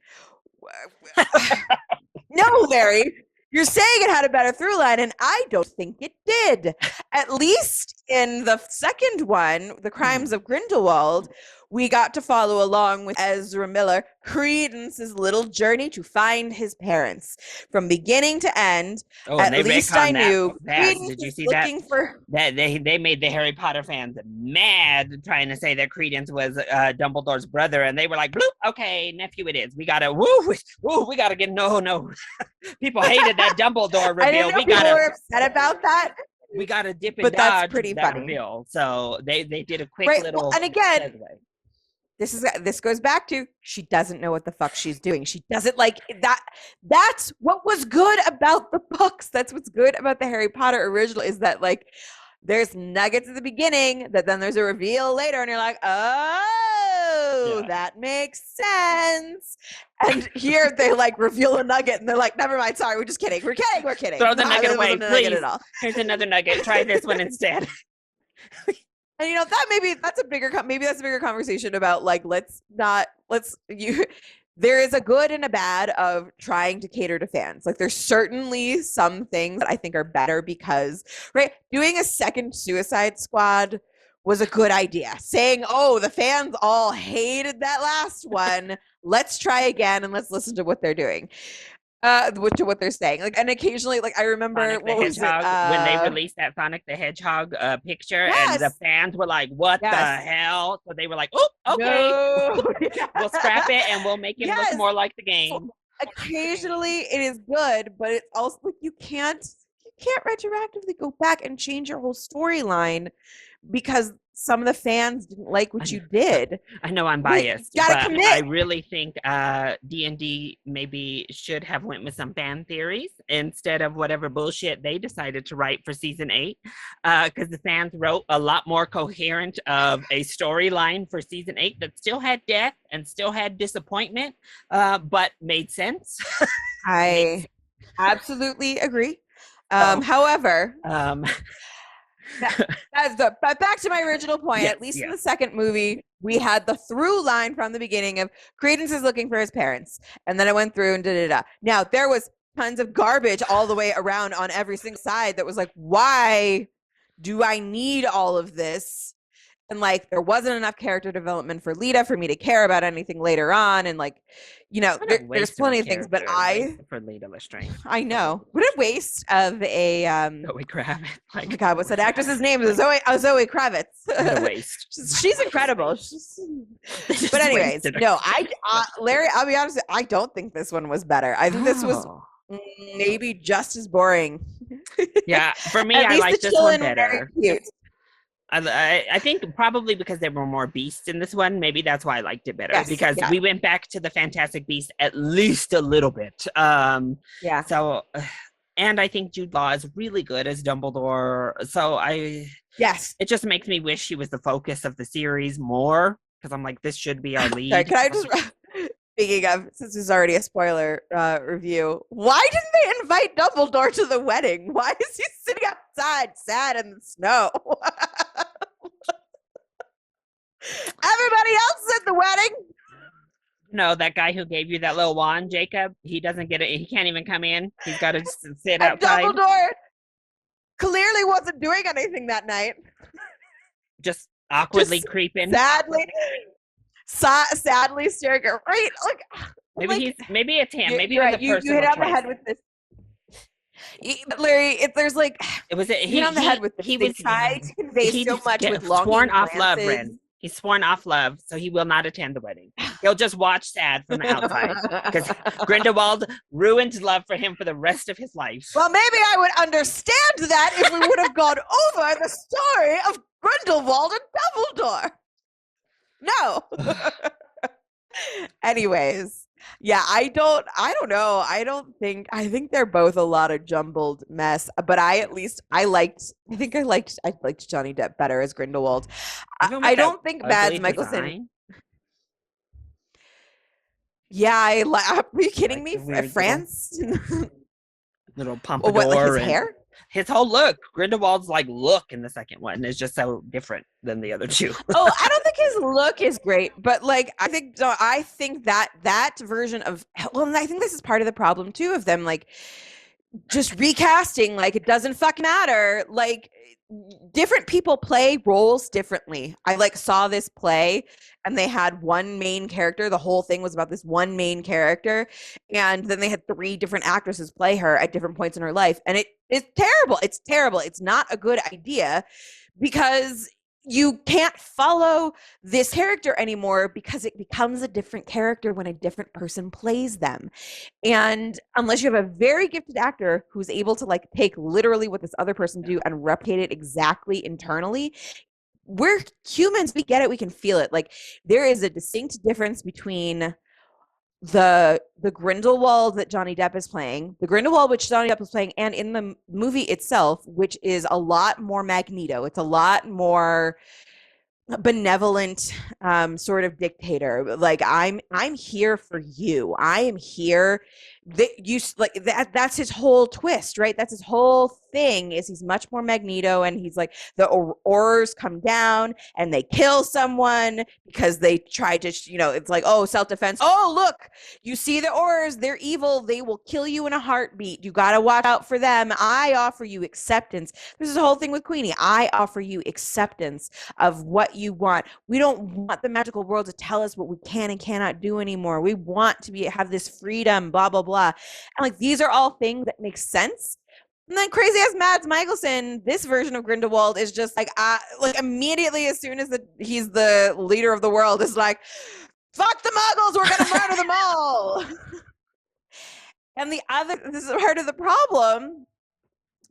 No, Larry, you're saying it had a better through line, and I don't think it did. At least in the second one, The Crimes of Grindelwald, we got to follow along with Ezra Miller, Credence's little journey to find his parents from beginning to end. At least I knew. Did you see that? That they made the Harry Potter fans mad, trying to say that Credence was Dumbledore's brother, and they were like, "Bloop, okay, nephew, it is. We gotta we gotta get no." People hated that Dumbledore reveal. I didn't know people were upset about that. We gotta dip and but dodge that's pretty that funny. Reveal. So they did a quick little. And again, this goes back to she doesn't know what the fuck she's doing. She doesn't like that. That's what was good about the books. That's what's good about the Harry Potter original is that there's nuggets at the beginning that then there's a reveal later and you're like, that makes sense. And here they reveal a nugget and they're like, never mind, sorry, we're just kidding. We're kidding. Throw the nugget away, please. At all. Here's another nugget. Try this one instead. And that's a bigger conversation about there is a good and a bad of trying to cater to fans. There's certainly some things that I think are better because doing a second Suicide Squad was a good idea. Saying, the fans all hated that last one. Let's try again and let's listen to what they're doing. To what they're saying, and occasionally, I remember when they released that Sonic the Hedgehog picture, and the fans were like, "What the hell?" So they were like, "Oh, okay, no. We'll scrap it and we'll make it look more like the game." So occasionally, it is good, but it's also you can't retroactively go back and change your whole storyline because some of the fans didn't like what you did. I know I'm biased, but commit. I really think D&D maybe should have went with some fan theories instead of whatever bullshit they decided to write for season 8, because the fans wrote a lot more coherent of a storyline for season 8 that still had death and still had disappointment, but made sense. I absolutely agree. However, but back to my original point, at least in the second movie, we had the through line from the beginning of Credence is looking for his parents. And then I went through and da-da-da. Now, there was tons of garbage all the way around on every single side that was why do I need all of this? And there wasn't enough character development for Lita for me to care about anything later on. And there's plenty of things, but for Lita Lestrange. I know. What a waste of a Zoe Kravitz. Oh my God, what's that actress's name? Zoe Kravitz. What a waste. She's incredible. But anyways, no, Larry, I'll be honest, I don't think this one was better. I think this was maybe just as boring. Yeah, for me, I like this one better. I think probably because there were more beasts in this one, maybe that's why I liked it better. Yes, Because yeah, we went back to the Fantastic Beast at least a little bit. yeah. So and I think Jude Law is really good as Dumbledore. So Yes. it just makes me wish he was the focus of the series more because I'm like, this should be our Sorry, lead. can I just speaking of, since it's already a spoiler review, why didn't they invite Dumbledore to the wedding? Why is he sitting outside sad in the snow? Everybody else is at the wedding. No, that guy who gave you that little wand, Jacob, he doesn't get it. He can't even come in. He's got to just sit And outside. Dumbledore clearly wasn't doing anything that night. Just awkwardly creeping. Sadly staring at right. Maybe it's him. Maybe right. You hit on the head with this. Larry, if there's like it was he hit on the head with this. He was trying to convey so much with long sworn off love, Ren. He's sworn off love, so he will not attend the wedding. He'll just watch sad from the outside because Grindelwald ruined love for him for the rest of his life. Well, maybe I would understand that if we would have gone over the story of Grindelwald and Dumbledore. No. Anyways, yeah, I don't know. I think they're both a lot of jumbled mess, but I liked Johnny Depp better as Grindelwald. I don't think Mads Mikkelsen. Yeah, are you kidding me? France? Little pompadour. What, like his hair? His whole look, Grindelwald's like look in the second one is just so different than the other two. I don't think his look is great, but like I think that version of I think this is part of the problem too of them like just recasting, like it doesn't fucking matter. Like different people play roles differently. I like saw this play and they had one main character. The whole thing was about this one main character. And then they had 3 different actresses play her at different points in her life. And it's terrible. It's terrible. It's not a good idea because you can't follow this character anymore because it becomes a different character when a different person plays them. And unless you have a very gifted actor who's able to like take literally what this other person do and replicate it exactly internally, we're humans, we get it, we can feel it. Like there is a distinct difference between the Grindelwald that Johnny Depp is playing, the Grindelwald which Johnny Depp is playing, and in the movie itself, which is a lot more Magneto. It's a lot more benevolent sort of dictator. Like I'm here for you. I am here. That's his whole twist, right? That's his whole thing is he's much more Magneto, and he's like the Aurors come down and they kill someone because they try to, it's like, oh, self-defense. Oh, look, you see the Aurors, they're evil. They will kill you in a heartbeat. You got to watch out for them. I offer you acceptance. This is the whole thing with Queenie. I offer you acceptance of what you want. We don't want the magical world to tell us what we can and cannot do anymore. We want to have this freedom, blah, blah, blah. And like, these are all things that make sense. And then crazy ass Mads Mikkelsen, this version of Grindelwald is just like immediately as soon as he's the leader of the world is like, fuck the Muggles, we're gonna murder them all. And this is part of the problem,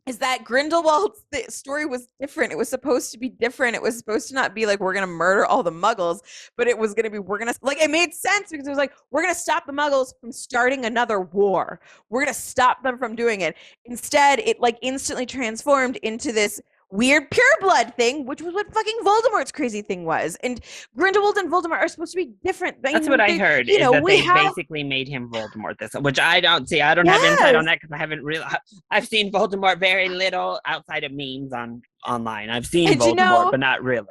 is that Grindelwald's story was different. It was supposed to be different. It was supposed to not be like, we're going to murder all the Muggles, but it was going to be, it made sense because it was like, we're going to stop the Muggles from starting another war. We're going to stop them from doing it. Instead, it like instantly transformed into this weird pureblood thing, which was what fucking Voldemort's crazy thing was. And Grindelwald and Voldemort are supposed to be different. That's what I heard, is that they basically made him Voldemort this, which I don't see. I don't have insight on that because I haven't really, I've seen Voldemort very little outside of memes online. I've seen Voldemort, but not really.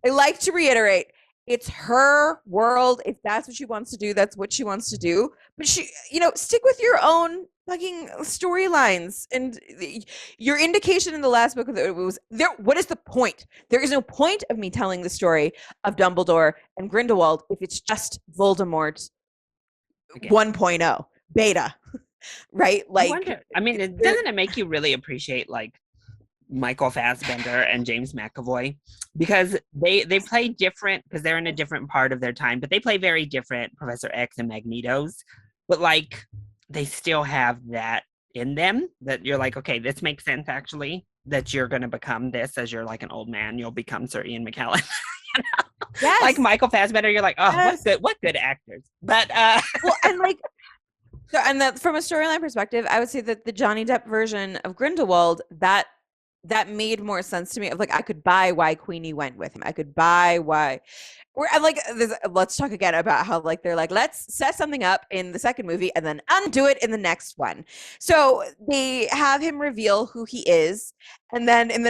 I like to reiterate, it's her world. If that's what she wants to do, that's what she wants to do. But she, stick with your own fucking storylines. And your indication in the last book was there. What is the point? There is no point of me telling the story of Dumbledore and Grindelwald if it's just Voldemort 1.0 beta, right? Like, doesn't it make you really appreciate like Michael Fassbender and James McAvoy, because they play different because they're in a different part of their time, but they play very different Professor X and Magnetos, but like they still have that in them that you're like, okay, this makes sense actually. that you're going to become this as you're like an old man. You'll become Sir Ian McKellen. Yes. Like Michael Fassbender, you're like, oh, yes. What good actors. But well, and like so, and that from a storyline perspective, I would say that the Johnny Depp version of Grindelwald, that made more sense to me. Of like, I could buy why Queenie went with him. I could buy why. Or like, let's talk again about how like they're like, let's set something up in the second movie and then undo it in the next one. So they have him reveal who he is, and then in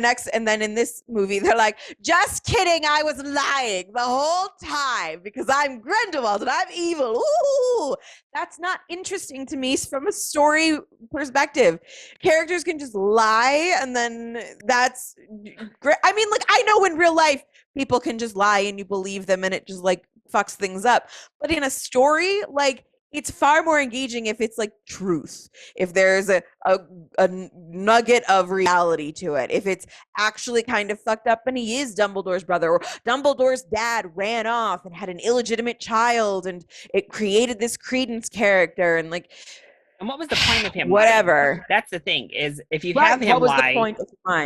this movie, they're like, just kidding, I was lying the whole time because I'm Grindelwald and I'm evil. Ooh, that's not interesting to me from a story perspective. Characters can just lie, and then that's great. I mean, like, I know in real life people can just lie and you believe them and it just like fucks things up. But in a story, like, it's far more engaging if it's like truth, if there's a nugget of reality to it, if it's actually kind of fucked up and he is Dumbledore's brother, or Dumbledore's dad ran off and had an illegitimate child and it created this Credence character, and like, and what was the point of him whatever lying? That's the thing, is if you have him lie,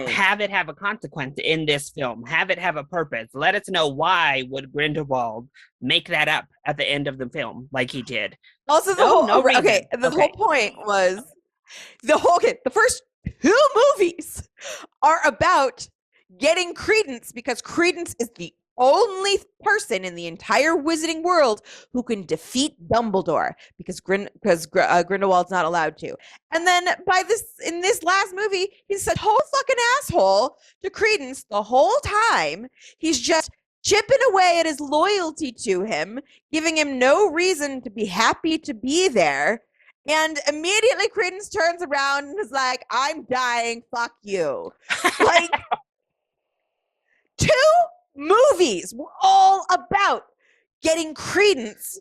have it have a consequence in this film, have it have a purpose. Let us know why would Grindelwald make that up at the end of the film like he did. Also, the whole point was the first 2 movies are about getting Credence, because Credence is the only person in the entire wizarding world who can defeat Dumbledore, because Grindelwald's not allowed to. And then in this last movie, he's such a whole fucking asshole to Credence the whole time. He's just chipping away at his loyalty to him, giving him no reason to be happy to be there. And immediately Credence turns around and is like, I'm dying, fuck you. Like, 2 movies were all about getting Credence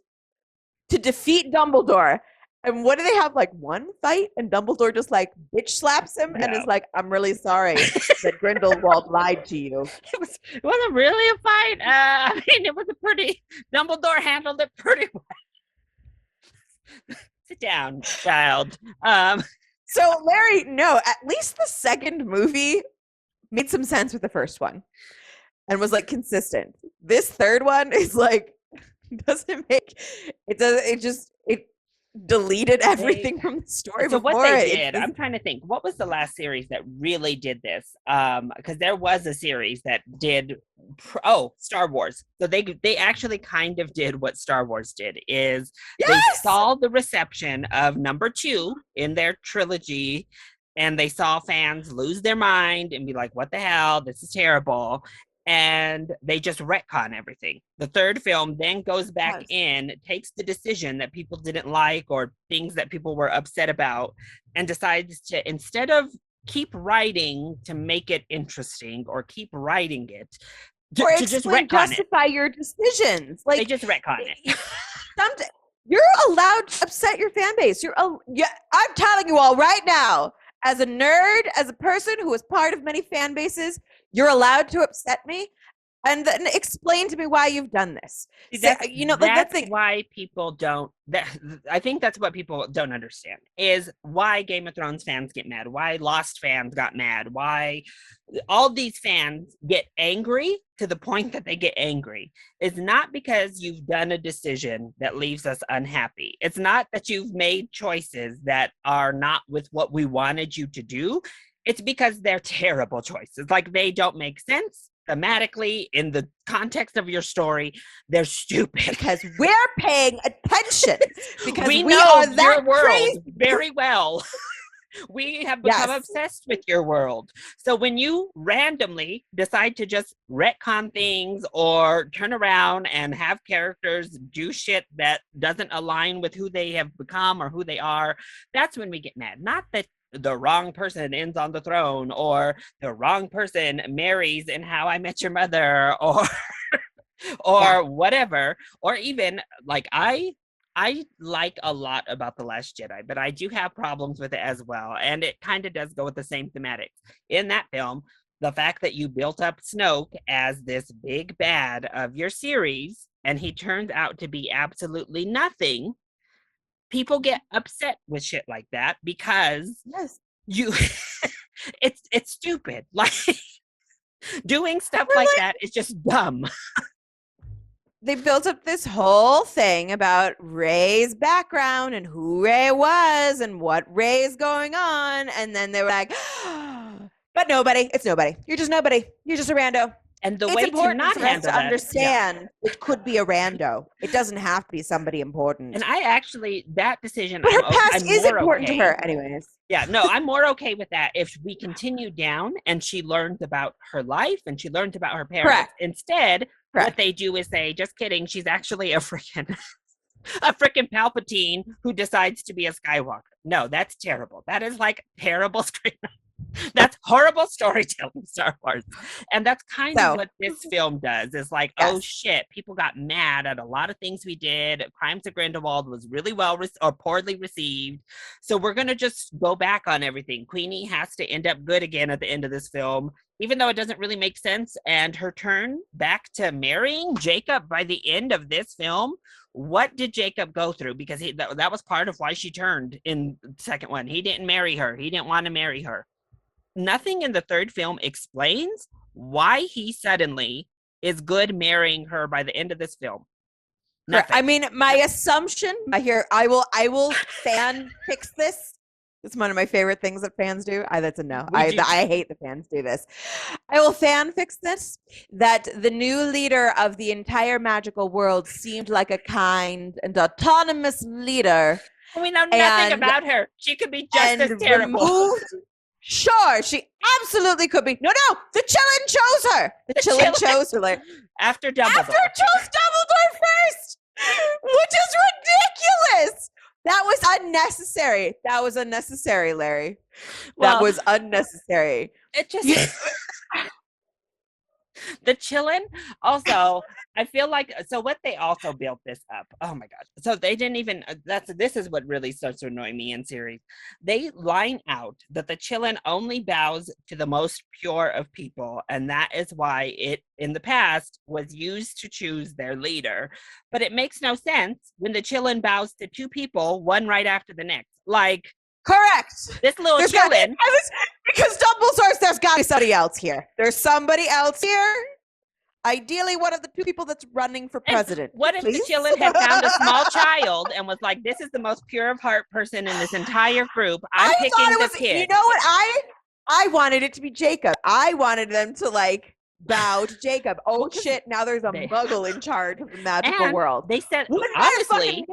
to defeat Dumbledore. And what do they have? Like, one fight, and Dumbledore just like bitch slaps him and is like, I'm really sorry that Grindelwald lied to you. It wasn't really a fight. I mean, it was Dumbledore handled it pretty well. Sit down, child. So Larry, no, at least the second movie made some sense with the first one and was like consistent. This third one is like, doesn't make it. It deleted everything from the story. So what they did, I'm trying to think, what was the last series that really did this? Because there was a series that did, Star Wars. So they actually kind of did what Star Wars did, is they saw the reception of number 2 in their trilogy, and they saw fans lose their mind and be like, what the hell, this is terrible. And they just retcon everything. The third film then goes back in, takes the decision that people didn't like or things that people were upset about, and decides to, instead of keep writing to make it interesting or keep writing it, or to just justify your decisions. Like, they just retcon it. You're allowed to upset your fan base. I'm telling you all right now, as a nerd, as a person who is part of many fan bases, you're allowed to upset me, and then explain to me why you've done this. That's why people don't. I think that's what people don't understand, is why Game of Thrones fans get mad, why Lost fans got mad, why all these fans get angry to the point that they get angry. It's not because you've done a decision that leaves us unhappy. It's not that you've made choices that are not with what we wanted you to do. It's because they're terrible choices. Like, they don't make sense thematically in the context of your story. They're stupid. Because we're paying attention. Because we know your world very well. We have become obsessed with your world. So when you randomly decide to just retcon things or turn around and have characters do shit that doesn't align with who they have become or who they are, that's when we get mad. Not that the wrong person ends on the throne, or the wrong person marries in How I Met Your Mother, or whatever. Or even, like, I like a lot about The Last Jedi, but I do have problems with it as well. And it kind of does go with the same thematics. In that film, the fact that you built up Snoke as this big bad of your series, and he turns out to be absolutely nothing, people get upset with shit like that, because you it's stupid. Like doing stuff like that is just dumb. They built up this whole thing about Ray's background and who Ray was and what Ray's going on. And then they were like, but nobody. It's nobody. You're just nobody. You're just a rando. And the way to not handle that, understand it could be a rando. It doesn't have to be somebody important. And I actually, that decision, but her past is important to her anyways. Yeah, no, I'm more okay with that if we continue down and she learns about her life and she learns about her parents. Correct. Instead, what they do is say, just kidding, she's actually a freaking Palpatine who decides to be a Skywalker. No, that's terrible. That is like terrible screen. That's horrible storytelling, Star Wars. And that's kind of what this film does, is like, oh shit, people got mad at a lot of things we did. Crimes of Grindelwald was really or poorly received. So we're going to just go back on everything. Queenie has to end up good again at the end of this film, even though it doesn't really make sense. And her turn back to marrying Jacob by the end of this film, what did Jacob go through? Because that was part of why she turned in the second one. He didn't marry her. He didn't want to marry her. Nothing in the third film explains why he suddenly is good marrying her by the end of this film. Nothing. I mean, my assumption here, I will fan fix this. It's one of my favorite things that fans do. That's a no. I hate that fans do this. I will fan fix this, that the new leader of the entire magical world seemed like a kind and autonomous leader. We know nothing about her. She could be just as terrible. Sure, she absolutely could be. No, the Chillin chose her. The Chillin chose her. Like, after Dumbledore. After it chose Dumbledore first, which is ridiculous. That was unnecessary. That was unnecessary, Larry. That was unnecessary. It just... The Chillin, also, I feel like, so what they also built this up, oh my god, so they didn't even, this is what really starts to annoy me in series. They line out that the Chillin only bows to the most pure of people, and that is why it, in the past, was used to choose their leader. But it makes no sense when the Chillin bows to two people, one right after the next. Like, correct. This little Chillin. Because Dumbledore's, there's got to be somebody else here. There's somebody else here. Ideally, one of the two people that's running for president. And what if the Chillin had found a small child and was like, this is the most pure of heart person in this entire group. I'm picking the kid. You know what? I wanted it to be Jacob. I wanted them to like bow to Jacob. Oh shit, now there's a muggle in charge of the magical world. They said, obviously...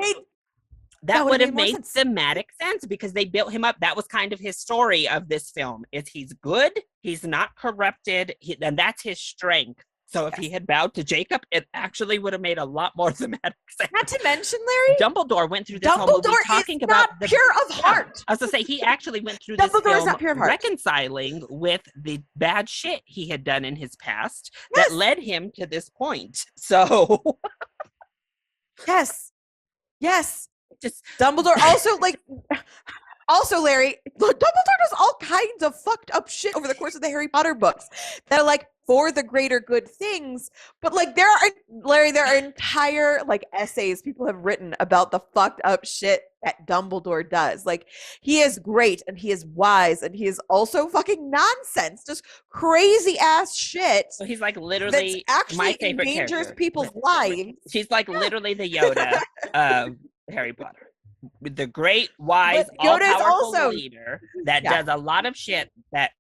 That would have made thematic sense because they built him up. That was kind of his story of this film, is he's good, he's not corrupted, and that's his strength. So if he had bowed to Jacob, it actually would have made a lot more thematic sense. Not to mention, Larry, Dumbledore went through this whole movie talking about the pure of heart. I was going to say, he actually went through this film reconciling with the bad shit he had done in his past that led him to this point. So... Yes. Just Dumbledore also Larry, Dumbledore does all kinds of fucked up shit over the course of the Harry Potter books that are like for the greater good things, but like there are entire like essays people have written about the fucked up shit that Dumbledore does. Like, he is great and he is wise and he is also fucking nonsense, just crazy ass shit. So he's like literally my favorite endangers people's lives. She's like literally the Yoda of Harry Potter. The great, wise, all-powerful leader that does a lot of shit that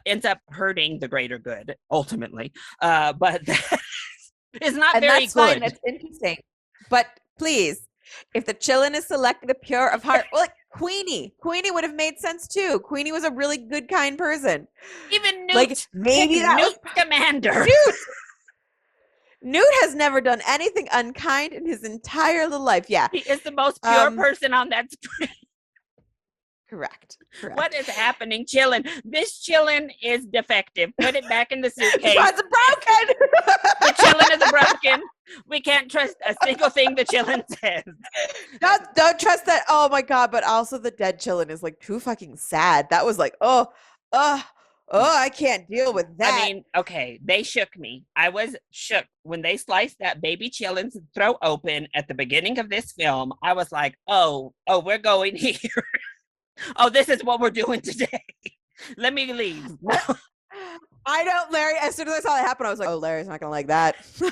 ends up hurting the greater good, ultimately. But it's not very good. Fine. That's interesting. But please, if the Chillin is selecting the pure of heart, well, like Queenie would have made sense too. Queenie was a really good, kind person. Even Newt, like maybe that Newt Scamander. Newt has never done anything unkind in his entire little life. Yeah. He is the most pure person on that screen. Correct. What is happening, Chillin? This Chillin is defective. Put it back in the suitcase. It's broken. The Chillin is broken. We can't trust a single thing the Chillin says. Don't trust that. Oh my god! But also the dead Chillin is like too fucking sad. That was like, oh, I can't deal with that. I mean, okay, they shook me. I was shook when they sliced that baby Chillin's throat open at the beginning of this film. I was like, oh, we're going here. Oh, this is what we're doing today. Let me leave. No. I know, Larry. As soon as I saw that happen, I was like, "Oh, Larry's not gonna like that." So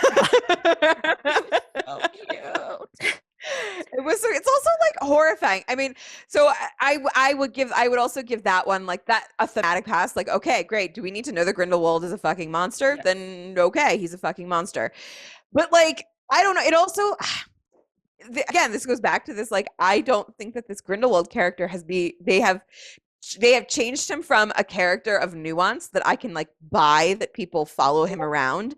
cute. It was. It's also like horrifying. I mean, so I would also give that one like that a thematic pass. Like, okay, great. Do we need to know that Grindelwald is a fucking monster? Yes. Then okay, he's a fucking monster. But like, I don't know. It also again, this goes back to this. Like, I don't think that this Grindelwald character has be they have changed him from a character of nuance that I can like buy that people follow him around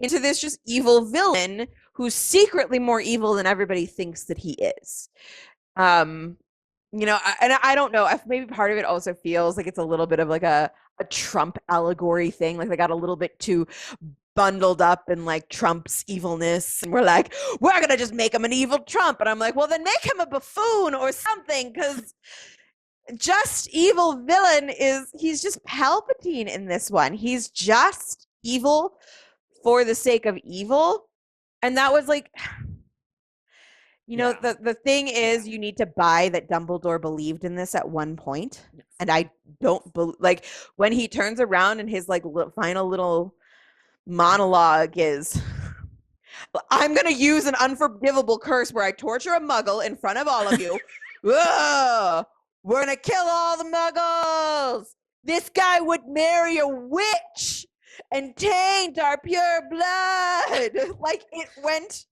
into this just evil villain who's secretly more evil than everybody thinks that he is. Um, you know, and I don't know if maybe part of it also feels like it's a little bit of like a Trump allegory thing. Like they got a little bit too bundled up in like Trump's evilness, and we're like, we're gonna just make him an evil Trump. And I'm like, well, then make him a buffoon or something, because just evil villain he's just Palpatine in this one. He's just evil for the sake of evil. And that was like, you know, the thing is, you need to buy that Dumbledore believed in this at one point. Yes. And I don't like when he turns around and his like final little monologue is, I'm going to use an unforgivable curse where I torture a muggle in front of all of you. Whoa, we're going to kill all the muggles. This guy would marry a witch and taint our pure blood. Like, it went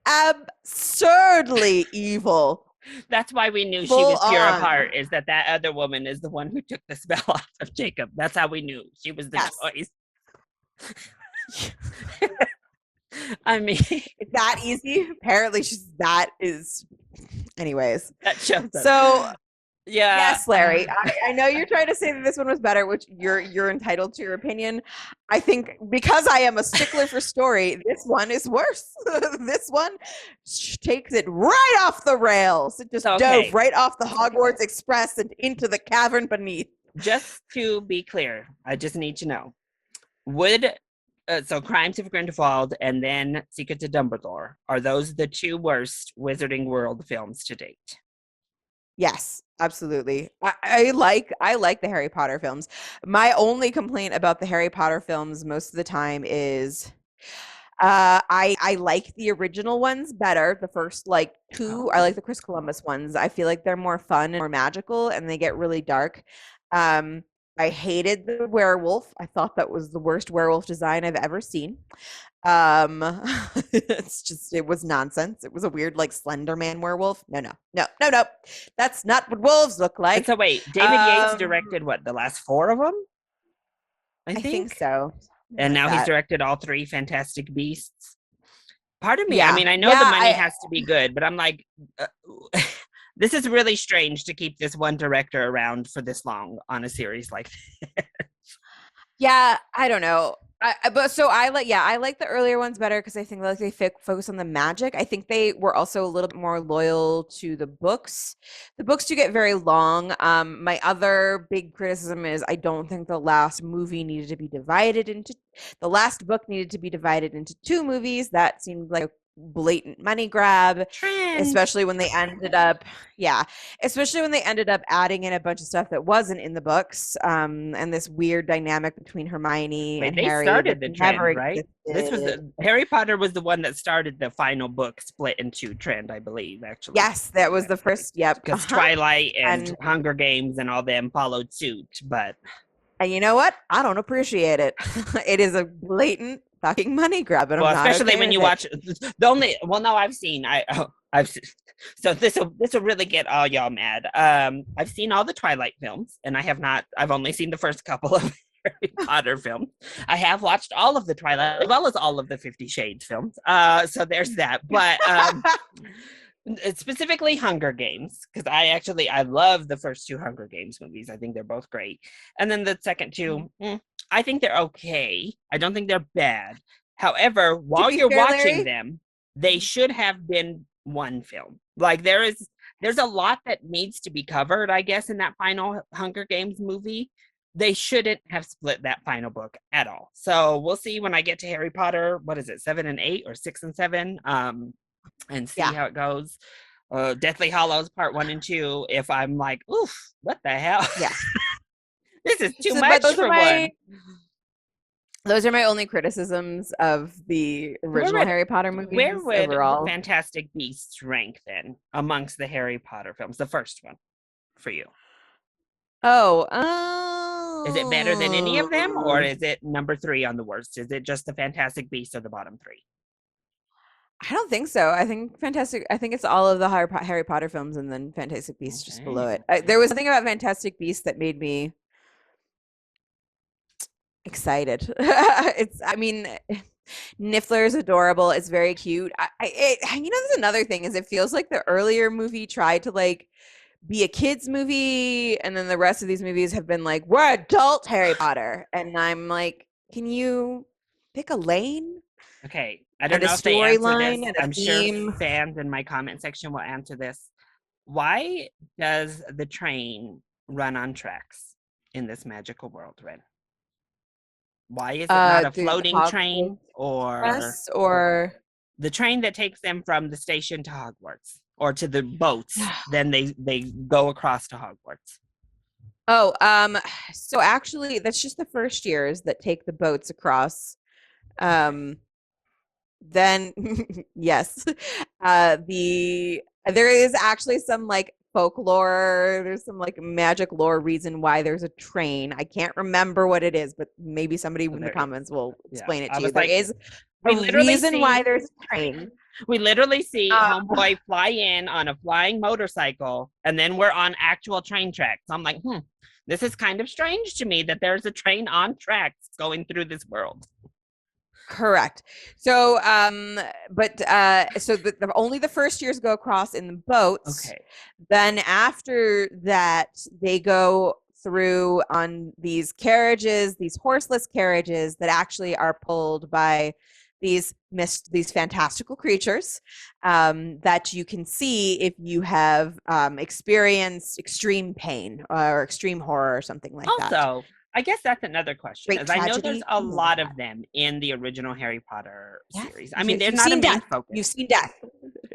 absurdly evil. That's why we knew she was pure of heart, is that other woman is the one who took the spell off of Jacob. That's how we knew she was the choice. I mean, it's that easy. Apparently anyways. That shows up. So yeah. Yes, Larry. I know you're trying to say that this one was better, which you're entitled to your opinion. I think because I am a stickler for story, this one is worse. This one takes it right off the rails. It just dove right off the Hogwarts Express and into the cavern beneath. Just to be clear, I just need to know, so Crimes of Grindelwald and then Secrets of Dumbledore, are those the two worst Wizarding World films to date? Yes, absolutely. I like the Harry Potter films. My only complaint about the Harry Potter films most of the time is I like the original ones better. The first like two, I like the Chris Columbus ones. I feel like they're more fun and more magical, and they get really dark. I hated the werewolf. I thought that was the worst werewolf design I've ever seen. It was nonsense. It was a weird like Slender Man werewolf. No. That's not what wolves look like. So wait, David Yates directed what, the last 4 of them? I think so. And now he's directed all 3 Fantastic Beasts. Pardon me. I mean, I know the money has to be good, but I'm like, this is really strange to keep this one director around for this long on a series like this. Yeah, I don't know. I like the earlier ones better because I think like they focus on the magic. I think they were also a little bit more loyal to the books. The books do get very long. My other big criticism is I don't think the last movie needed to be divided into. The last book needed to be divided into 2 movies. That seemed like a blatant money grab. Trend. Especially when they ended up adding in a bunch of stuff that wasn't in the books, and this weird dynamic between Hermione and Harry. They started the trend, right? This was Harry Potter was the one that started the final book split in 2 trend, I believe, actually. Yes, that was the first. Yep, because Twilight and Hunger Games and all them followed suit. But and you know what? I don't appreciate it. It is a blatant fucking money grab. And well, especially when you watch I've seen so this will really get all y'all mad. I've seen all the Twilight films, and I've only seen the first couple of Harry Potter films. I have watched all of the Twilight as well as all of the 50 Shades films. So there's that. But specifically Hunger Games, because I love the first 2 Hunger Games movies. I think they're both great. And then the second 2, I think they're okay. I don't think they're bad. However, while you're watching them, they should have been one film. Like there's a lot that needs to be covered, I guess, in that final Hunger Games movie. They shouldn't have split that final book at all. So we'll see when I get to Harry Potter, what is it, 7 and 8 or 6 and 7, and see how it goes. Deathly Hallows Part 1 and 2. If I'm like, oof, what the hell? Yeah. This is too So, much but for one. those are my only criticisms of the original Harry Potter Where movies would the overall. Fantastic Beasts rank then amongst the Harry Potter films? The first one for you. Oh, Is it better than any of them, or is it number 3 on the worst? Is it just the Fantastic Beasts or the bottom 3? I don't think so. I think I think it's all of the Harry Potter films and then Fantastic Beasts just below Okay. it. There was something about Fantastic Beasts that made me excited. I mean, Niffler is adorable. It's very cute. There's another thing is it feels like the earlier movie tried to like be a kids movie, and then the rest of these movies have been like, we're adult Harry Potter, and I'm like, can you pick a lane? Okay. I don't And a know if they answer this. storyline and a I'm sure theme. fans in my comment section will answer this. Why does the train run on tracks in this magical world, Red? Why is it not a The floating train Hogwarts or Express or the train that takes them from the station to Hogwarts or to the boats? Then they go across to Hogwarts. oh, so actually that's just the first years that take the boats across. Then yes, there is actually some like folklore, there's some like magic lore reason why there's a train. I can't remember what it is, but maybe somebody So in the there is. comments will Yeah. explain it I to you. was There like, is we a literally reason why there's a train. we literally see Uh, Homeboy fly in on a flying motorcycle, and then we're on actual train tracks. So I'm like, this is kind of strange to me that there's a train on tracks going through this world. Correct. So, only the first years go across in the boats. Okay. Then after that, they go through on these carriages, these horseless carriages that actually are pulled by these fantastical creatures that you can see if you have experienced extreme pain or extreme horror or something like that. Also, I guess that's another question, Great as I know there's tragedy, a something like lot that. of them in the original Harry Potter Yeah, series. I mean, they're you've not a seen main death. focus. You've seen death.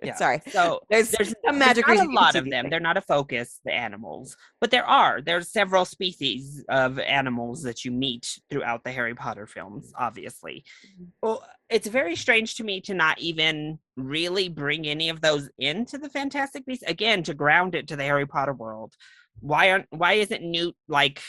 Yeah. Sorry. So There's some magic not a reason you can lot see of these them. things. They're not a focus, the animals, but there's several species of animals that you meet throughout the Harry Potter films, obviously. Well, it's very strange to me to not even really bring any of those into the Fantastic Beasts again to ground it to the Harry Potter world. Why isn't Newt like,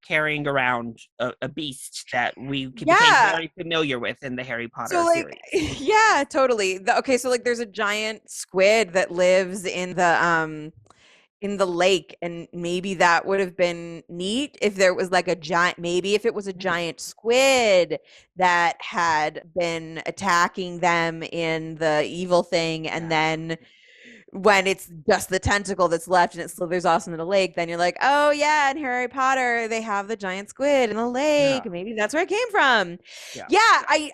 carrying around a beast that we became very familiar with in the Harry Potter series? Yeah, totally. Okay, so like there's a giant squid that lives in the lake, and maybe that would have been neat if there was like maybe if it was a giant squid that had been attacking them in the evil thing, and then when it's just the tentacle that's left and it slithers off into the lake, then you're like, oh yeah, in Harry Potter they have the giant squid in the lake. Maybe that's where it came from. Yeah, I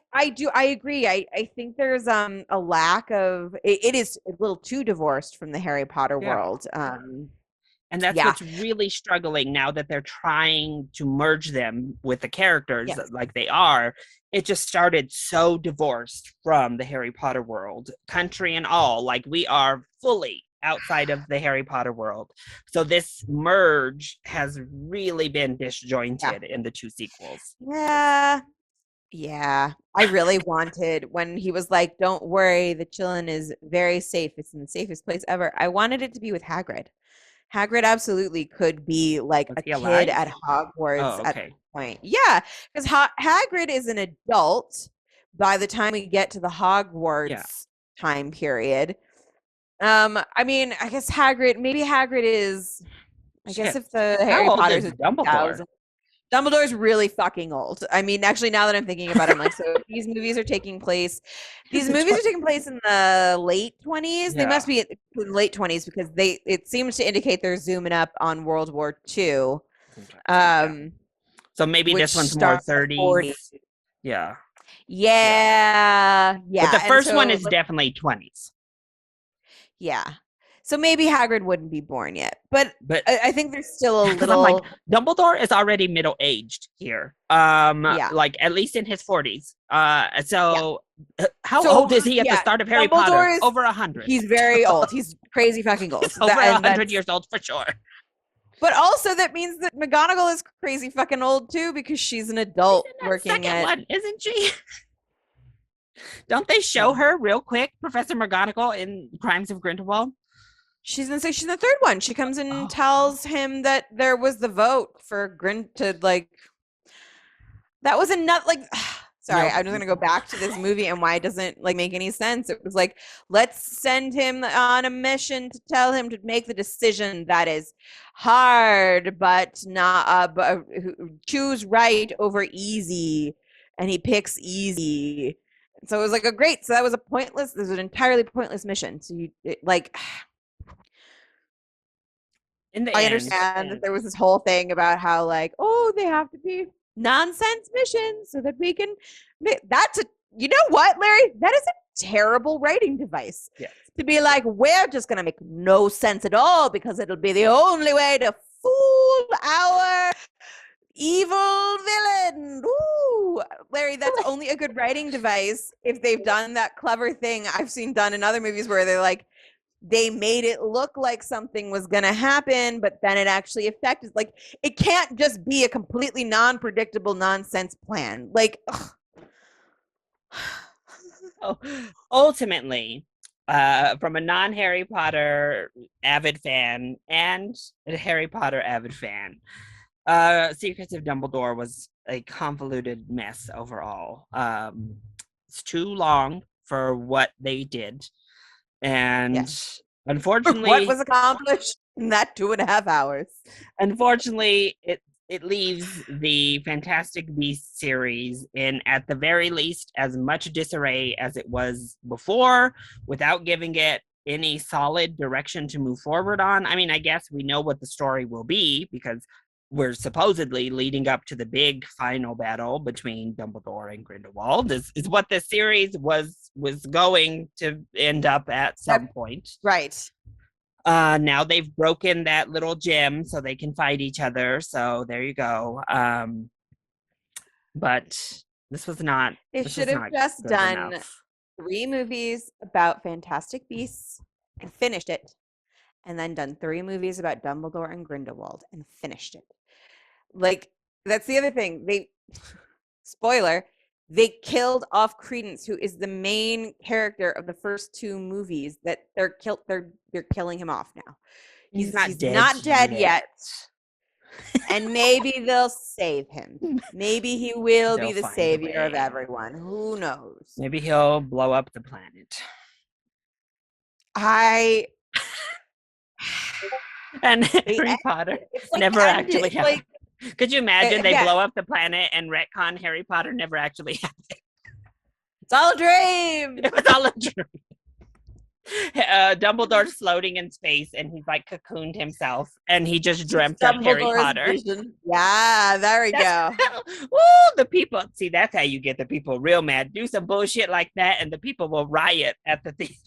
agree. I think there's a lack of it is a little too divorced from the Harry Potter world. And that's what's really struggling now that they're trying to merge them with the characters like they are. It just started so divorced from the Harry Potter world, country and all. Like we are fully outside of the Harry Potter world. So this merge has really been disjointed in the 2 sequels. Yeah. I really wanted when he was like, don't worry, the Chillin is very safe. It's in the safest place ever. I wanted it to be with Hagrid. Hagrid absolutely could be like a kid at Hogwarts at this point. Yeah, because Hagrid is an adult by the time we get to the Hogwarts time period. I mean, I guess maybe Hagrid is. I guess if the Harry Potter's is Dumbledore. Dumbledore's really fucking old. I mean, actually, now that I'm thinking about it, I'm like, so these movies are taking place in the late 20s. They must be in the late 20s because it seems to indicate they're zooming up on World War II. So maybe this one's more 30s. Yeah. But the first one is definitely 20s. Yeah. So maybe Hagrid wouldn't be born yet, but I think there's still a little. I'm like, Dumbledore is already middle-aged here. Like at least in his 40s. How old is he at the start of Harry Potter? Over 100. He's very old. He's crazy fucking old. Over 100 years old for sure. But also that means that McGonagall is crazy fucking old too, because she's an adult working second at one, isn't she? Don't they show her real quick, Professor McGonagall in Crimes of Grindelwald? She's in the third one. She comes and tells him that there was the vote for Grin to like. That was a nut like. Sorry, I'm just gonna go back to this movie and why it doesn't like make any sense. It was like, let's send him on a mission to tell him to make the decision that is hard, but not choose right over easy, and he picks easy. So it was like a great. So that was an entirely pointless mission. So you like. I understand that there was this whole thing about how like, oh, they have to be nonsense missions so that we can that's a you know what, Larry, that is a terrible writing device. To be like, we're just gonna make no sense at all because it'll be the only way to fool our evil villain. Ooh, Larry, that's only a good writing device if they've done that clever thing I've seen done in other movies where they're like, they made it look like something was going to happen, but then it actually affected. Like, it can't just be a completely non-predictable nonsense plan. Like, ultimately, from a non-Harry Potter avid fan and a Harry Potter avid fan, Secrets of Dumbledore was a convoluted mess overall. It's too long for what they did. And unfortunately, what was accomplished in that 2.5 hours? Unfortunately, it leaves the Fantastic Beasts series in, at the very least, as much disarray as it was before, without giving it any solid direction to move forward on. I mean, I guess we know what the story will be because we're supposedly leading up to the big final battle between Dumbledore and Grindelwald is what the series was going to end up at some point. Right. Now they've broken that little gem so they can fight each other. So there you go. But this was not. They should have just done 3 movies about Fantastic Beasts and finished it, and then done 3 movies about Dumbledore and Grindelwald and finished it. Like, that's the other thing. They spoiler, they killed off Credence, who is the main character of the first 2 movies. That they're killing him off now. He's not dead yet. And maybe they'll save him. Maybe he will be the savior of everyone. Who knows? Maybe he'll blow up the planet. And Harry Potter never actually happened. Could you imagine they blow up the planet and retcon Harry Potter never actually happened? It's all a dream. It was all a dream. Dumbledore's floating in space and he's like cocooned himself and he just dreamt up Harry Potter. Vision. Yeah, there we go. Woo, the people. See, that's how you get the people real mad. Do some bullshit like that and the people will riot at the theater.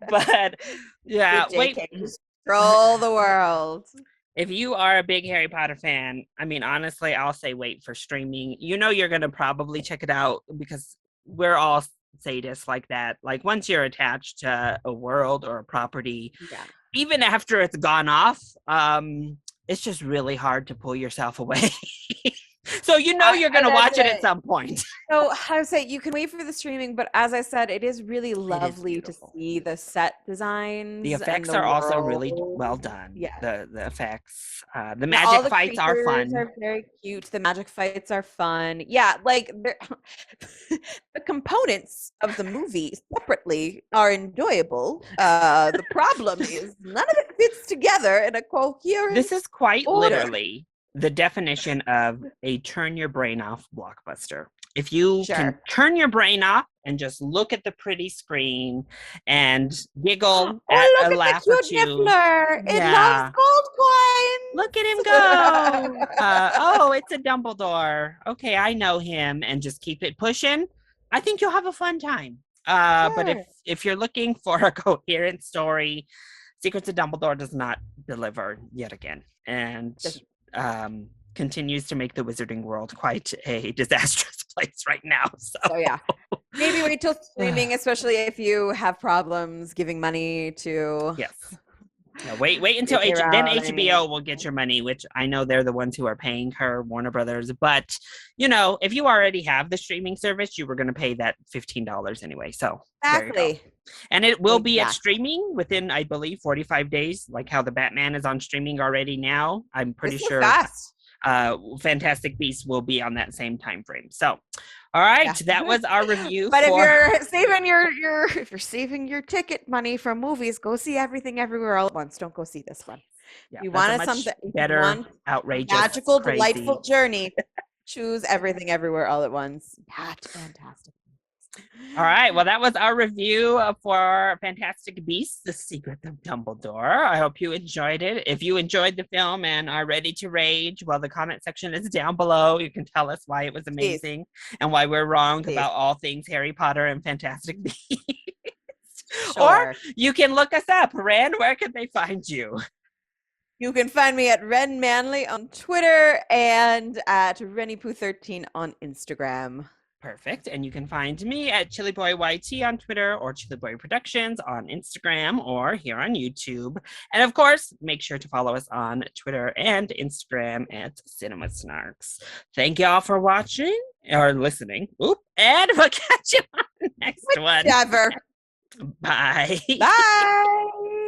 But yeah, wait. Control the world. If you are a big Harry Potter fan, I mean, honestly, I'll say wait for streaming. You know you're going to probably check it out because we're all sadists like that. Like, once you're attached to a world or a property, even after it's gone off, it's just really hard to pull yourself away. So you know you're going to watch it at some point. So I would say you can wait for the streaming, but as I said, it is really lovely to see the set designs. The effects are also really well done. Yeah, the effects, the magic fights are fun. Are very cute. The magic fights are fun. Yeah, like the components of the movie separately are enjoyable. The problem is none of it fits together in a coherent. This is quite literally the definition of a turn your brain off blockbuster. If you can turn your brain off and just look at the pretty screen and giggle at a laugh or two. It loves gold coins. Look at him go. Oh, it's a Dumbledore. Okay, I know him. And just keep it pushing. I think you'll have a fun time. But if you're looking for a coherent story, Secrets of Dumbledore does not deliver yet again. And continues to make the wizarding world quite a disastrous place right now. So yeah, maybe wait till streaming, especially if you have problems giving money to Yeah, wait until J.K. then Rowling. HBO will get your money, which I know they're the ones who are paying her, Warner Brothers. But if you already have the streaming service, you were going to pay that $15 anyway. So there you go. Exactly. And it will be at Exactly. streaming within, I believe, 45 days, like how the Batman is on streaming already now. I'm pretty This is sure fast. Fantastic Beasts will be on that same time frame. So, all right, Yeah. that was our review But for. if you're saving your ticket money from movies, go see Everything Everywhere All at Once. Don't go see this one. Yeah, You that's a wanted much something better, want outrageous, magical, crazy. delightful journey. Choose Everything Everywhere All at Once. That's fantastic. All right. Well, that was our review for Fantastic Beasts, The Secrets of Dumbledore. I hope you enjoyed it. If you enjoyed the film and are ready to rage, well, the comment section is down below. You can tell us why it was amazing and why we're wrong about all things Harry Potter and Fantastic Beasts. Sure. Or you can look us up. Ren, where can they find you? You can find me at Ren Manley on Twitter and at RennyPoo13 on Instagram. Perfect. And you can find me at ChiliBoyYT on Twitter or ChiliBoy Productions on Instagram or here on YouTube. And of course, make sure to follow us on Twitter and Instagram at Cinema Snarks. Thank y'all for watching or listening. Oop. And we'll catch you on the next one. Never. Bye. Bye.